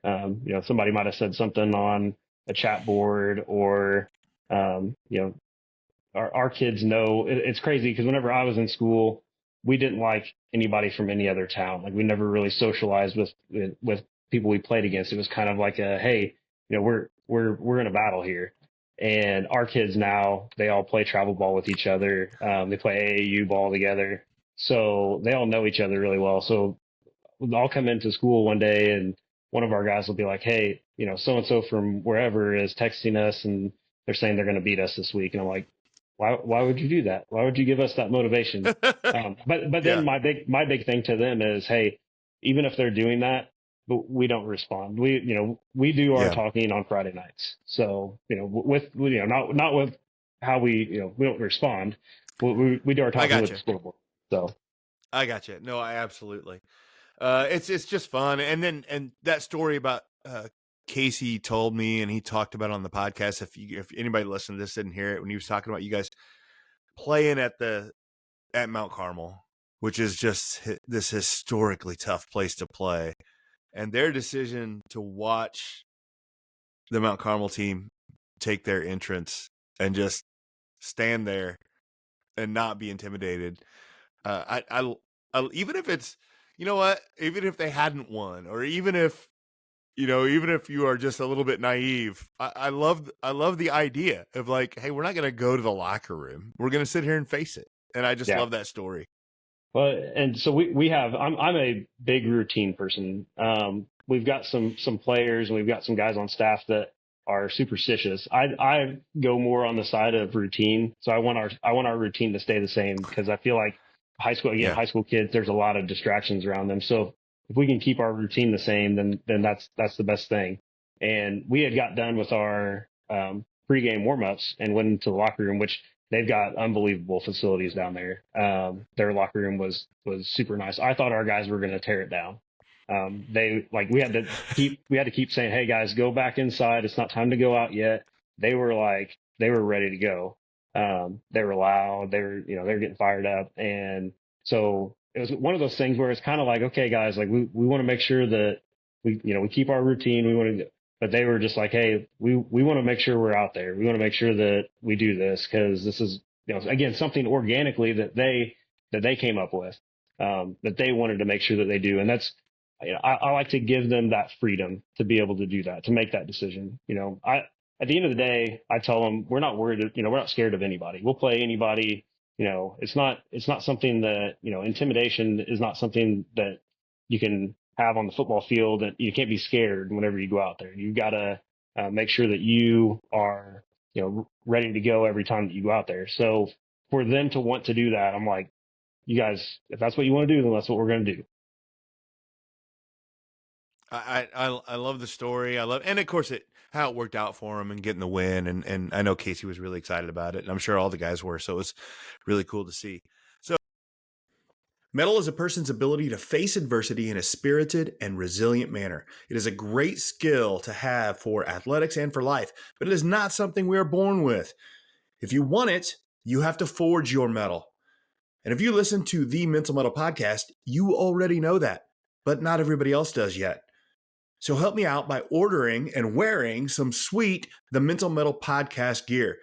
somebody might have said something on a chat board, or, our kids know. It's crazy because whenever I was in school, we didn't like anybody from any other town. Like we never really socialized with people we played against. It was kind of like hey, we're in a battle here. And our kids now, they all play travel ball with each other. They play AAU ball together. So they all know each other really well. So I'll come into school one day and one of our guys will be like, hey, so-and-so from wherever is texting us and they're saying they're going to beat us this week. And I'm like, why would you do that? Why would you give us that motivation? But then my big thing to them is, hey, even if they're doing that, but we don't respond. We do our talking on Friday nights. So, not with how we don't respond. We do our talking with the scoreboard. So I got you. No, I absolutely. It's just fun. And that story about Casey told me, and he talked about it on the podcast. If anybody listened to this didn't hear it, when he was talking about you guys playing at Mount Carmel, which is just this historically tough place to play, and their decision to watch the Mount Carmel team take their entrance and just stand there and not be intimidated. I even if it's, even if they hadn't won, or even if you are just a little bit naive, I love the idea of like, hey, we're not going to go to the locker room. We're going to sit here and face it. And I just love that story. Well, and so we have, I'm a big routine person. We've got some players and we've got some guys on staff that are superstitious. I go more on the side of routine. So I want our routine to stay the same, because I feel like high school kids, there's a lot of distractions around them. So if we can keep our routine the same, then that's the best thing. And we had got done with our pregame warmups and went into the locker room, which they've got unbelievable facilities down there. Their locker room was super nice. I thought our guys were going to tear it down. We had to keep saying, hey guys, go back inside. It's not time to go out yet. They were ready to go. They were loud. They were getting fired up. And so it was one of those things where it's kind of like, okay guys, like we want to make sure that we keep our routine. But they were just like, hey, we want to make sure we're out there. We want to make sure that we do this, because this is, again, something organically that they came up with, that they wanted to make sure that they do. And that's, I like to give them that freedom to be able to do that, to make that decision. At the end of the day, I tell them we're not worried, we're not scared of anybody. We'll play anybody. It's not something that, intimidation is not something that you can have on the football field, and you can't be scared whenever you go out there. You got to make sure that you are, ready to go every time that you go out there. So for them to want to do that, I'm like, you guys, if that's what you want to do, then that's what we're going to do. I love the story. And of course how it worked out for him and getting the win. And I know Casey was really excited about it, and I'm sure all the guys were. So it was really cool to see. Mettle is a person's ability to face adversity in a spirited and resilient manner. It is a great skill to have for athletics and for life, but it is not something we are born with. If you want it, you have to forge your mettle. And if you listen to the Mental Mettle Podcast, you already know that, but not everybody else does yet. So help me out by ordering and wearing some sweet The Mental Mettle Podcast gear.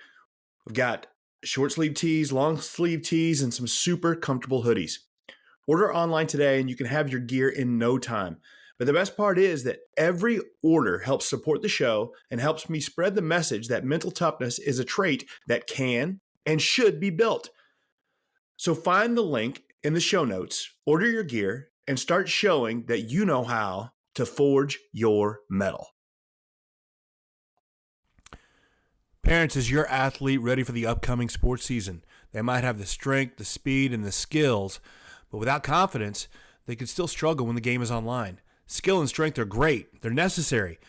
We've got short sleeve tees, long sleeve tees, and some super comfortable hoodies. Order online today and you can have your gear in no time. But the best part is that every order helps support the show and helps me spread the message that mental toughness is a trait that can and should be built. So find the link in the show notes, order your gear, and start showing that you know how to forge your mettle. Parents, is your athlete ready for the upcoming sports season? They might have the strength, the speed, and the skills, but without confidence, they could still struggle when the game is online. Skill and strength are great. They're necessary,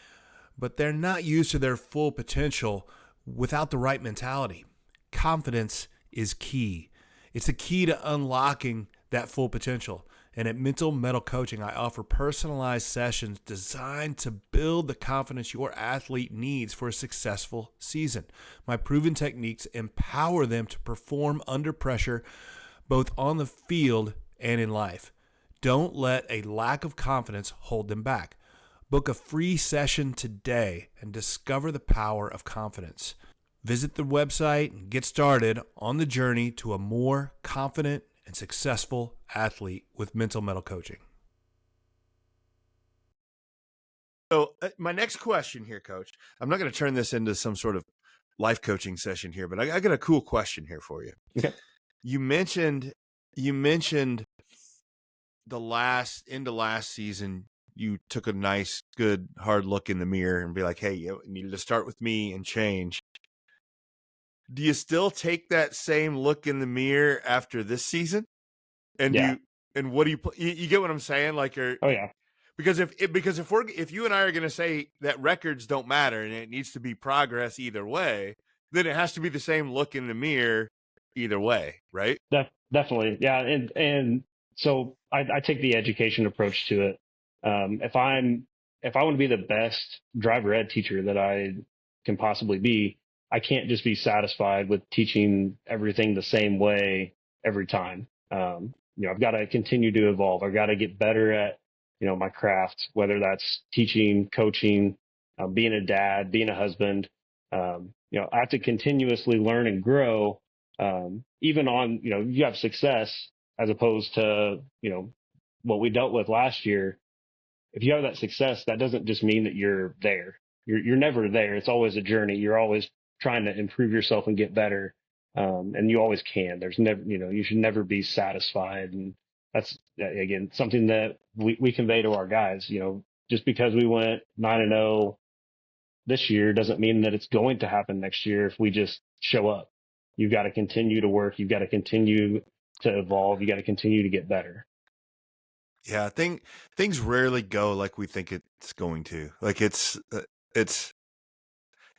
but they're not used to their full potential without the right mentality. Confidence is key. It's the key to unlocking that full potential. And at Mental Mettle Coaching, I offer personalized sessions designed to build the confidence your athlete needs for a successful season. My proven techniques empower them to perform under pressure, both on the field and in life. Don't let a lack of confidence hold them back. Book a free session today and discover the power of confidence. Visit the website and get started on the journey to a more confident and successful athlete with Mental Mettle Coaching. So my next question here, Coach, I'm not going to turn this into some sort of life coaching session here, but I got a cool question here for you. Okay. You mentioned the last season, you took a nice, good, hard look in the mirror and be like, hey, you needed to start with me and change. Do you still take that same look in the mirror after this season? And Yeah. What do you get what I'm saying? Like, Oh yeah. Because if you and I are going to say that records don't matter and it needs to be progress either way, then it has to be the same look in the mirror either way, right? Definitely. Yeah. And so I take the education approach to it. If I want to be the best driver ed teacher that I can possibly be, I can't just be satisfied with teaching everything the same way every time. I've got to continue to evolve. I've got to get better at, my craft, whether that's teaching, coaching, being a dad, being a husband. I have to continuously learn and grow. Even on, you have success as opposed to, what we dealt with last year. If you have that success, that doesn't just mean that you're there. You're never there. It's always a journey. You're always trying to improve yourself and get better. And you always can. There's never, you should never be satisfied. And that's, again, something that we convey to our guys. Just because we went 9-0 this year doesn't mean that it's going to happen next year if we just show up. You've got to continue to work. You've got to continue to evolve. You got to continue to get better. Yeah, things rarely go like we think it's going to. Like it's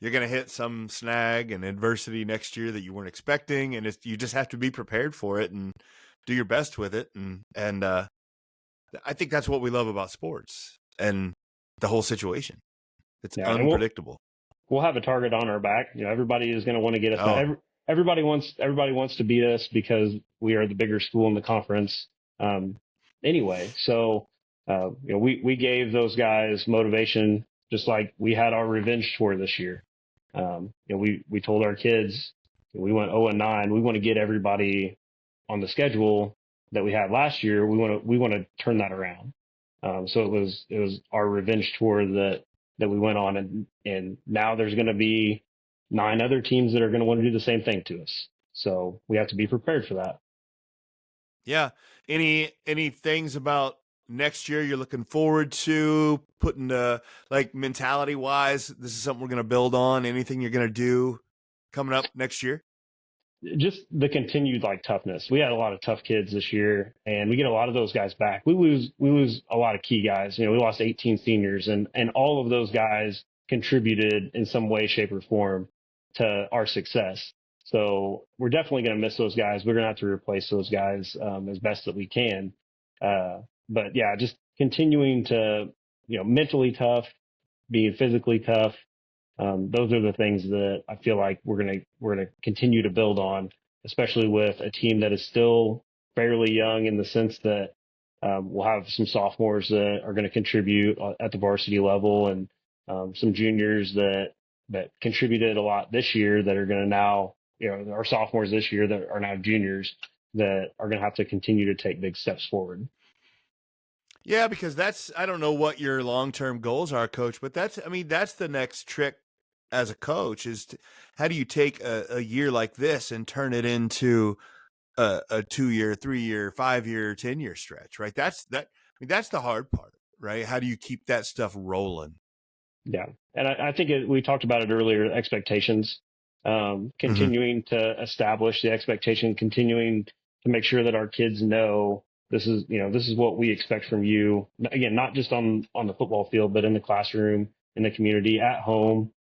you're going to hit some snag and adversity next year that you weren't expecting, and you just have to be prepared for it and do your best with it. And I think that's what we love about sports and the whole situation. It's unpredictable. We'll have a target on our back. Everybody is going to want to get us. Oh. Everybody wants to beat us because we are the bigger school in the conference. Anyway, so we gave those guys motivation, just like we had our revenge tour this year. We told our kids we went 0-9. We want to get everybody on the schedule that we had last year. We want to turn that around. So it was our revenge tour that we went on, and now there's going to be 9 other teams that are going to want to do the same thing to us. So we have to be prepared for that. Yeah. Any things about next year you're looking forward to putting like mentality wise, this is something we're going to build on? Anything you're going to do coming up next year? Just the continued toughness. We had a lot of tough kids this year, and we get a lot of those guys back. We lose a lot of key guys. We lost 18 seniors, and all of those guys contributed in some way, shape, or form to our success. So we're definitely going to miss those guys. We're going to have to replace those guys as best that we can. But yeah, just continuing to, mentally tough, being physically tough. Those are the things that I feel like we're gonna continue to build on, especially with a team that is still fairly young in the sense that we'll have some sophomores that are going to contribute at the varsity level, and some juniors that contributed a lot this year that are going to now, our sophomores this year that are now juniors that are going to have to continue to take big steps forward. Yeah, because I don't know what your long-term goals are, Coach, but that's the next trick as a coach is how do you take a year like this and turn it into a 2-year, 3-year, 5-year, 10-year stretch, right? That's the hard part, right? How do you keep that stuff rolling? Yeah. And I think we talked about it earlier, expectations, continuing to establish the expectation, continuing to make sure that our kids know this is what we expect from you. Again, not just on the football field, but in the classroom, in the community, at home,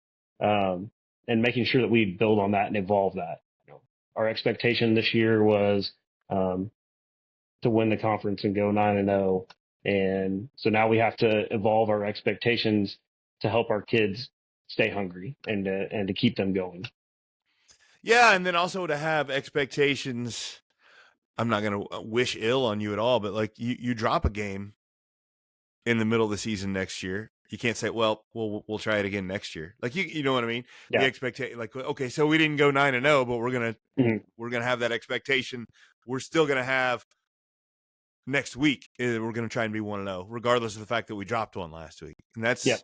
and making sure that we build on that and evolve that. Our expectation this year was to win the conference and go 9-0. And so now we have to evolve our expectations to help our kids stay hungry and to keep them going. Yeah, and then also to have expectations. I'm not going to wish ill on you at all, but like you drop a game in the middle of the season next year, you can't say, well, we'll try it again next year. Like you know what I mean? Yeah. The expectation, like, okay, so we didn't go 9-0, but we're gonna have that expectation. We're still gonna have next week. We're gonna try and be 1-0, regardless of the fact that we dropped one last week. And that's yeah.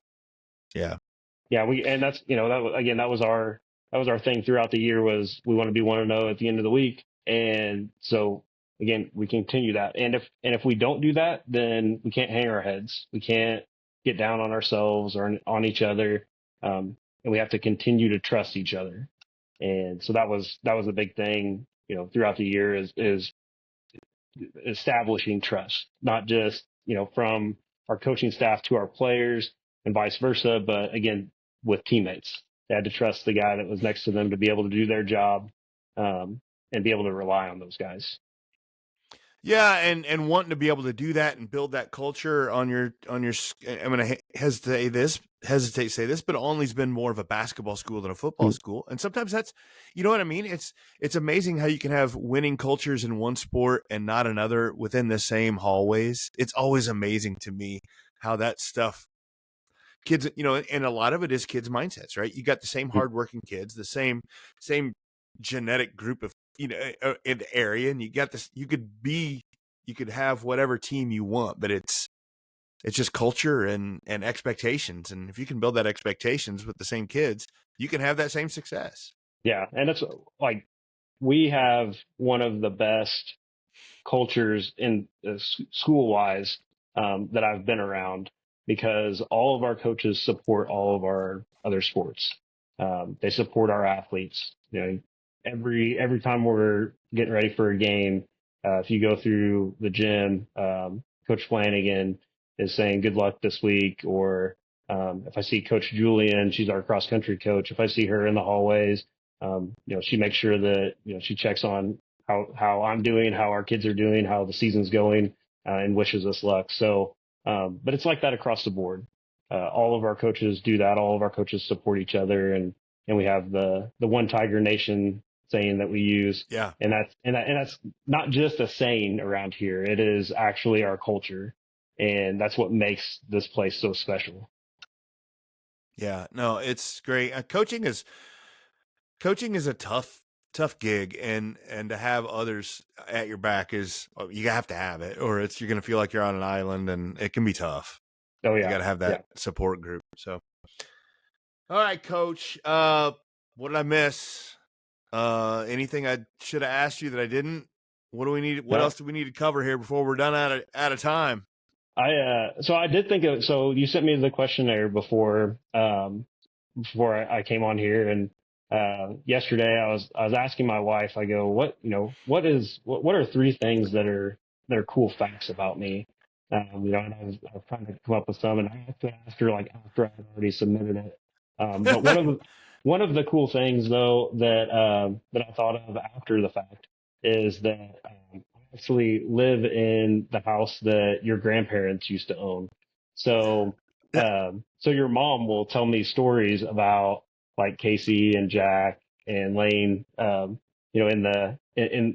And that's that was our thing throughout the year was we want to be 1-0 at the end of the week, and so again we continue that. And if we don't do that, then we can't hang our heads. We can't get down on ourselves or on each other, and we have to continue to trust each other. And so that was a big thing, throughout the year is establishing trust, not just, from our coaching staff to our players and vice versa, but again, with teammates. They had to trust the guy that was next to them to be able to do their job, and be able to rely on those guys. Yeah, and wanting to be able to do that and build that culture on your. I'm going to hesitate to say this, but Only's been more of a basketball school than a football school, and sometimes that's, you know what I mean. It's amazing how you can have winning cultures in one sport and not another within the same hallways. It's always amazing to me how that stuff. Kids, and a lot of it is kids' mindsets, right? You got the same hardworking kids, the same genetic group of, in the area, and you got this. You could have whatever team you want, but it's just culture and expectations. And if you can build that expectations with the same kids, you can have that same success. Yeah, and it's like we have one of the best cultures in school wise that I've been around, because all of our coaches support all of our other sports. They support our athletes. Every time we're getting ready for a game, if you go through the gym, Coach Flanagan is saying good luck this week. Or if I see Coach Julian, she's our cross country coach. If I see her in the hallways, she makes sure that she checks on how I'm doing, how our kids are doing, how the season's going, and wishes us luck. So, but it's like that across the board. All of our coaches do that. All of our coaches support each other, and we have the One Tiger Nation saying that we use. Yeah. And that's not just a saying around here. It is actually our culture, and that's what makes this place so special. Yeah, no, it's great. Coaching is a tough gig, and to have others at your back is, you have to have it, or you're going to feel like you're on an island, and it can be tough. Oh yeah. You got to have that support group. So, all right, Coach, what did I miss? Anything I should have asked you that I didn't? What do we need? What else do we need to cover here before we're done out of time? So I did think of, so you sent me the questionnaire before I came on here, and yesterday I was asking my wife, I go, what are 3 things that are cool facts about me? And I was trying to come up with some, and I actually asked her like after I had already submitted it. But One of the cool things, though, that I thought of after the fact is that I actually live in the house that your grandparents used to own. So, Yeah, so your mom will tell me stories about like Casey and Jack and Lane, in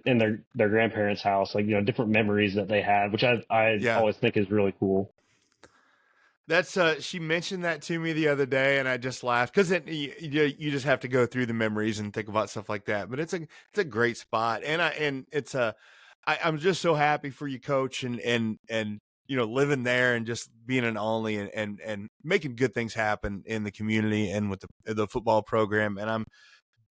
their grandparents' house, like different memories that they had, which I yeah. always think is really cool. That's she mentioned that to me the other day, and I just laughed because you just have to go through the memories and think about stuff like that. But it's a great spot, and it's I'm just so happy for you, Coach, and living there and just being an only and making good things happen in the community and with the football program. And I'm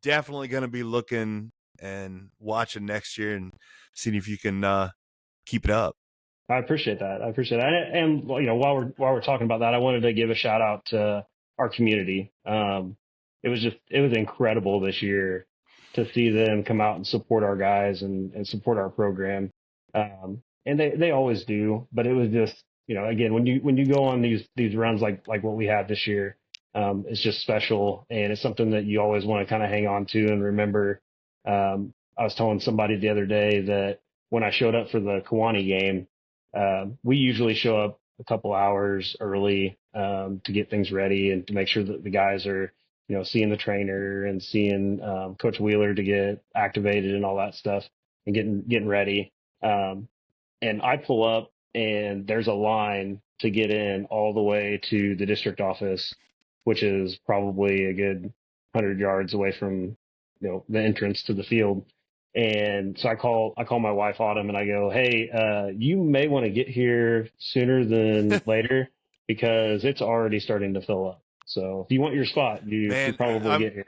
definitely going to be looking and watching next year and seeing if you can keep it up. I appreciate that. I appreciate that. And while we're talking about that, I wanted to give a shout out to our community. It was incredible this year to see them come out and support our guys and support our program. And they always do, but it was just, again, when you go on these runs like what we had this year, it's just special, and it's something that you always want to kind of hang on to and remember. I was telling somebody the other day that when I showed up for the Kiwanee game, we usually show up a couple hours early to get things ready and to make sure that the guys are, seeing the trainer and seeing Coach Wheeler to get activated and all that stuff and getting ready. And I pull up and there's a line to get in all the way to the district office, which is probably a good 100 yards away from the entrance to the field. And so I call my wife Autumn and I go, hey, you may want to get here sooner than later because it's already starting to fill up. So if you want your spot, you should Man, probably get here.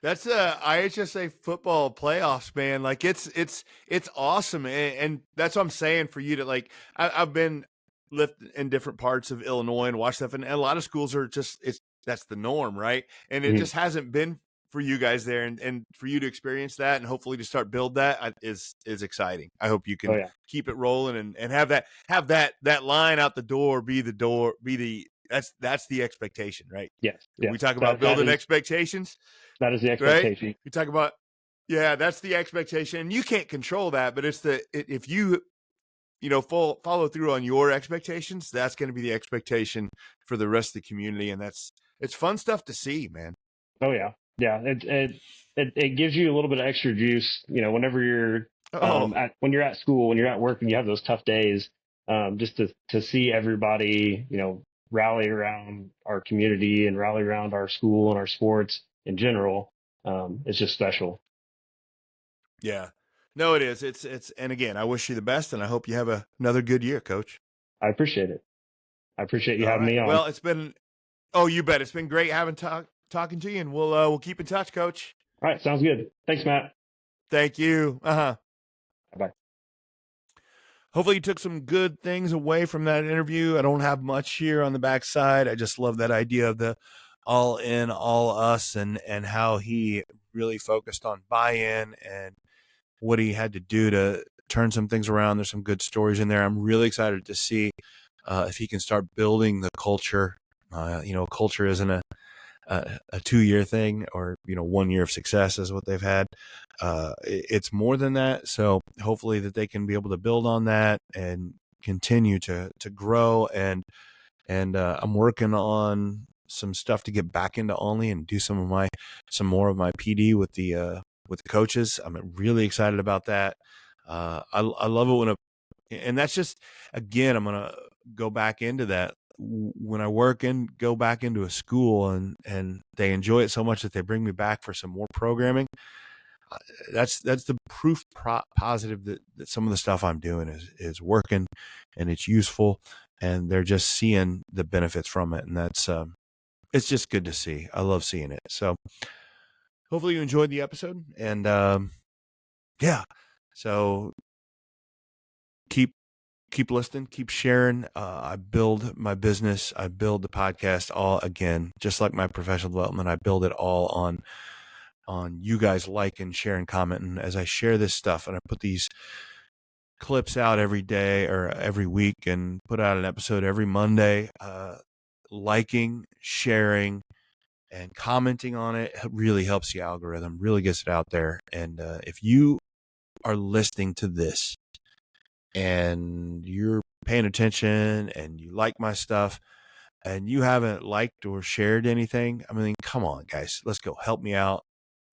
that's IHSA football playoffs, man. Like it's awesome, and that's what I'm saying for you to like. I've been lived in different parts of Illinois and watched stuff, and a lot of schools are just that's the norm, right? And it Mhm. just hasn't been for you guys there, and for you to experience that and hopefully to start build that is exciting. I hope you Oh can yeah. keep it rolling and have that line out the door be the that's the expectation, right? Yes. We Yes. talk about building expectations, That is the right? expectation. You talk about, yeah, that's the expectation. And you can't control that, but it's if you, follow through on your expectations, that's going to be the expectation for the rest of the community. And it's fun stuff to see, man. Oh yeah. Yeah. It gives you a little bit of extra juice, whenever you're Oh, when you're at school, when you're at work and you have those tough days, just to see everybody, rally around our community and rally around our school and our sports in general. It's just special. yeah. No, it is. And again, I wish you the best and I hope you have another good year, Coach. I appreciate it. I appreciate you All having right. me on. Well, oh, you bet. It's been great talking to you, and we'll keep in touch, Coach. All right. Sounds good. Thanks, Matt. Thank you. Uh-huh. Bye. Hopefully you took some good things away from that interview. I don't have much here on the backside. I just love that idea of the all in, all us, and how he really focused on buy-in and what he had to do to turn some things around. There's some good stories in there. I'm really excited to see if he can start building the culture. Culture isn't a 2-year thing or 1 year of success is what they've had. It's more than that, so hopefully that they can be able to build on that and continue to grow. And I'm working on some stuff to get back into Only and do some more of my PD with the coaches. I'm really excited about that. I love it and that's just, again, I'm gonna go back into that when I go back into a school and they enjoy it so much that they bring me back for some more programming. That's the proof positive that some of the stuff I'm doing is working and it's useful and they're just seeing the benefits from it. And that's, it's just good to see. I love seeing it. So hopefully you enjoyed the episode and, yeah, so keep listening, keep sharing. I build my business. I build the podcast all, again, just like my professional development. I build it all on you guys liking, sharing, commenting as I share this stuff. And I put these clips out every day or every week and put out an episode every Monday, liking, sharing, and commenting on it really helps the algorithm, really gets it out there. And if you are listening to this and you're paying attention and you like my stuff and you haven't liked or shared anything, I mean, come on, guys, let's go. Help me out.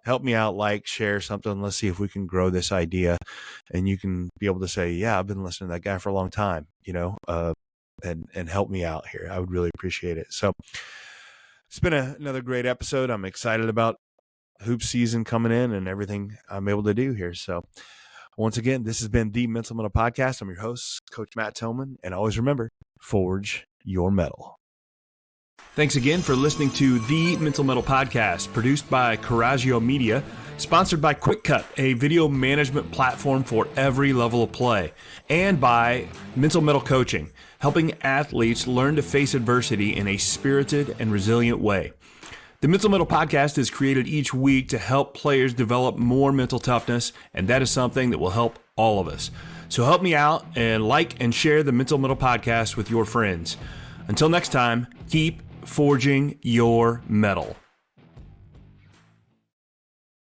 Help me out, like, share something. Let's see if we can grow this idea. And you can be able to say, yeah, I've been listening to that guy for a long time, and help me out here. I would really appreciate it. So it's been another great episode. I'm excited about hoop season coming in and everything I'm able to do here. So once again, this has been the Mental Mettle Podcast. I'm your host, Coach Matt Thomann. And always remember, forge your metal. Thanks again for listening to the Mental Mettle Podcast, produced by Coraggio Media, sponsored by QuickCut, a video management platform for every level of play, and by Mental Mettle Coaching, helping athletes learn to face adversity in a spirited and resilient way. The Mental Mettle Podcast is created each week to help players develop more mental toughness, and that is something that will help all of us. So help me out and like and share the Mental Mettle Podcast with your friends. Until next time, keep forging your metal.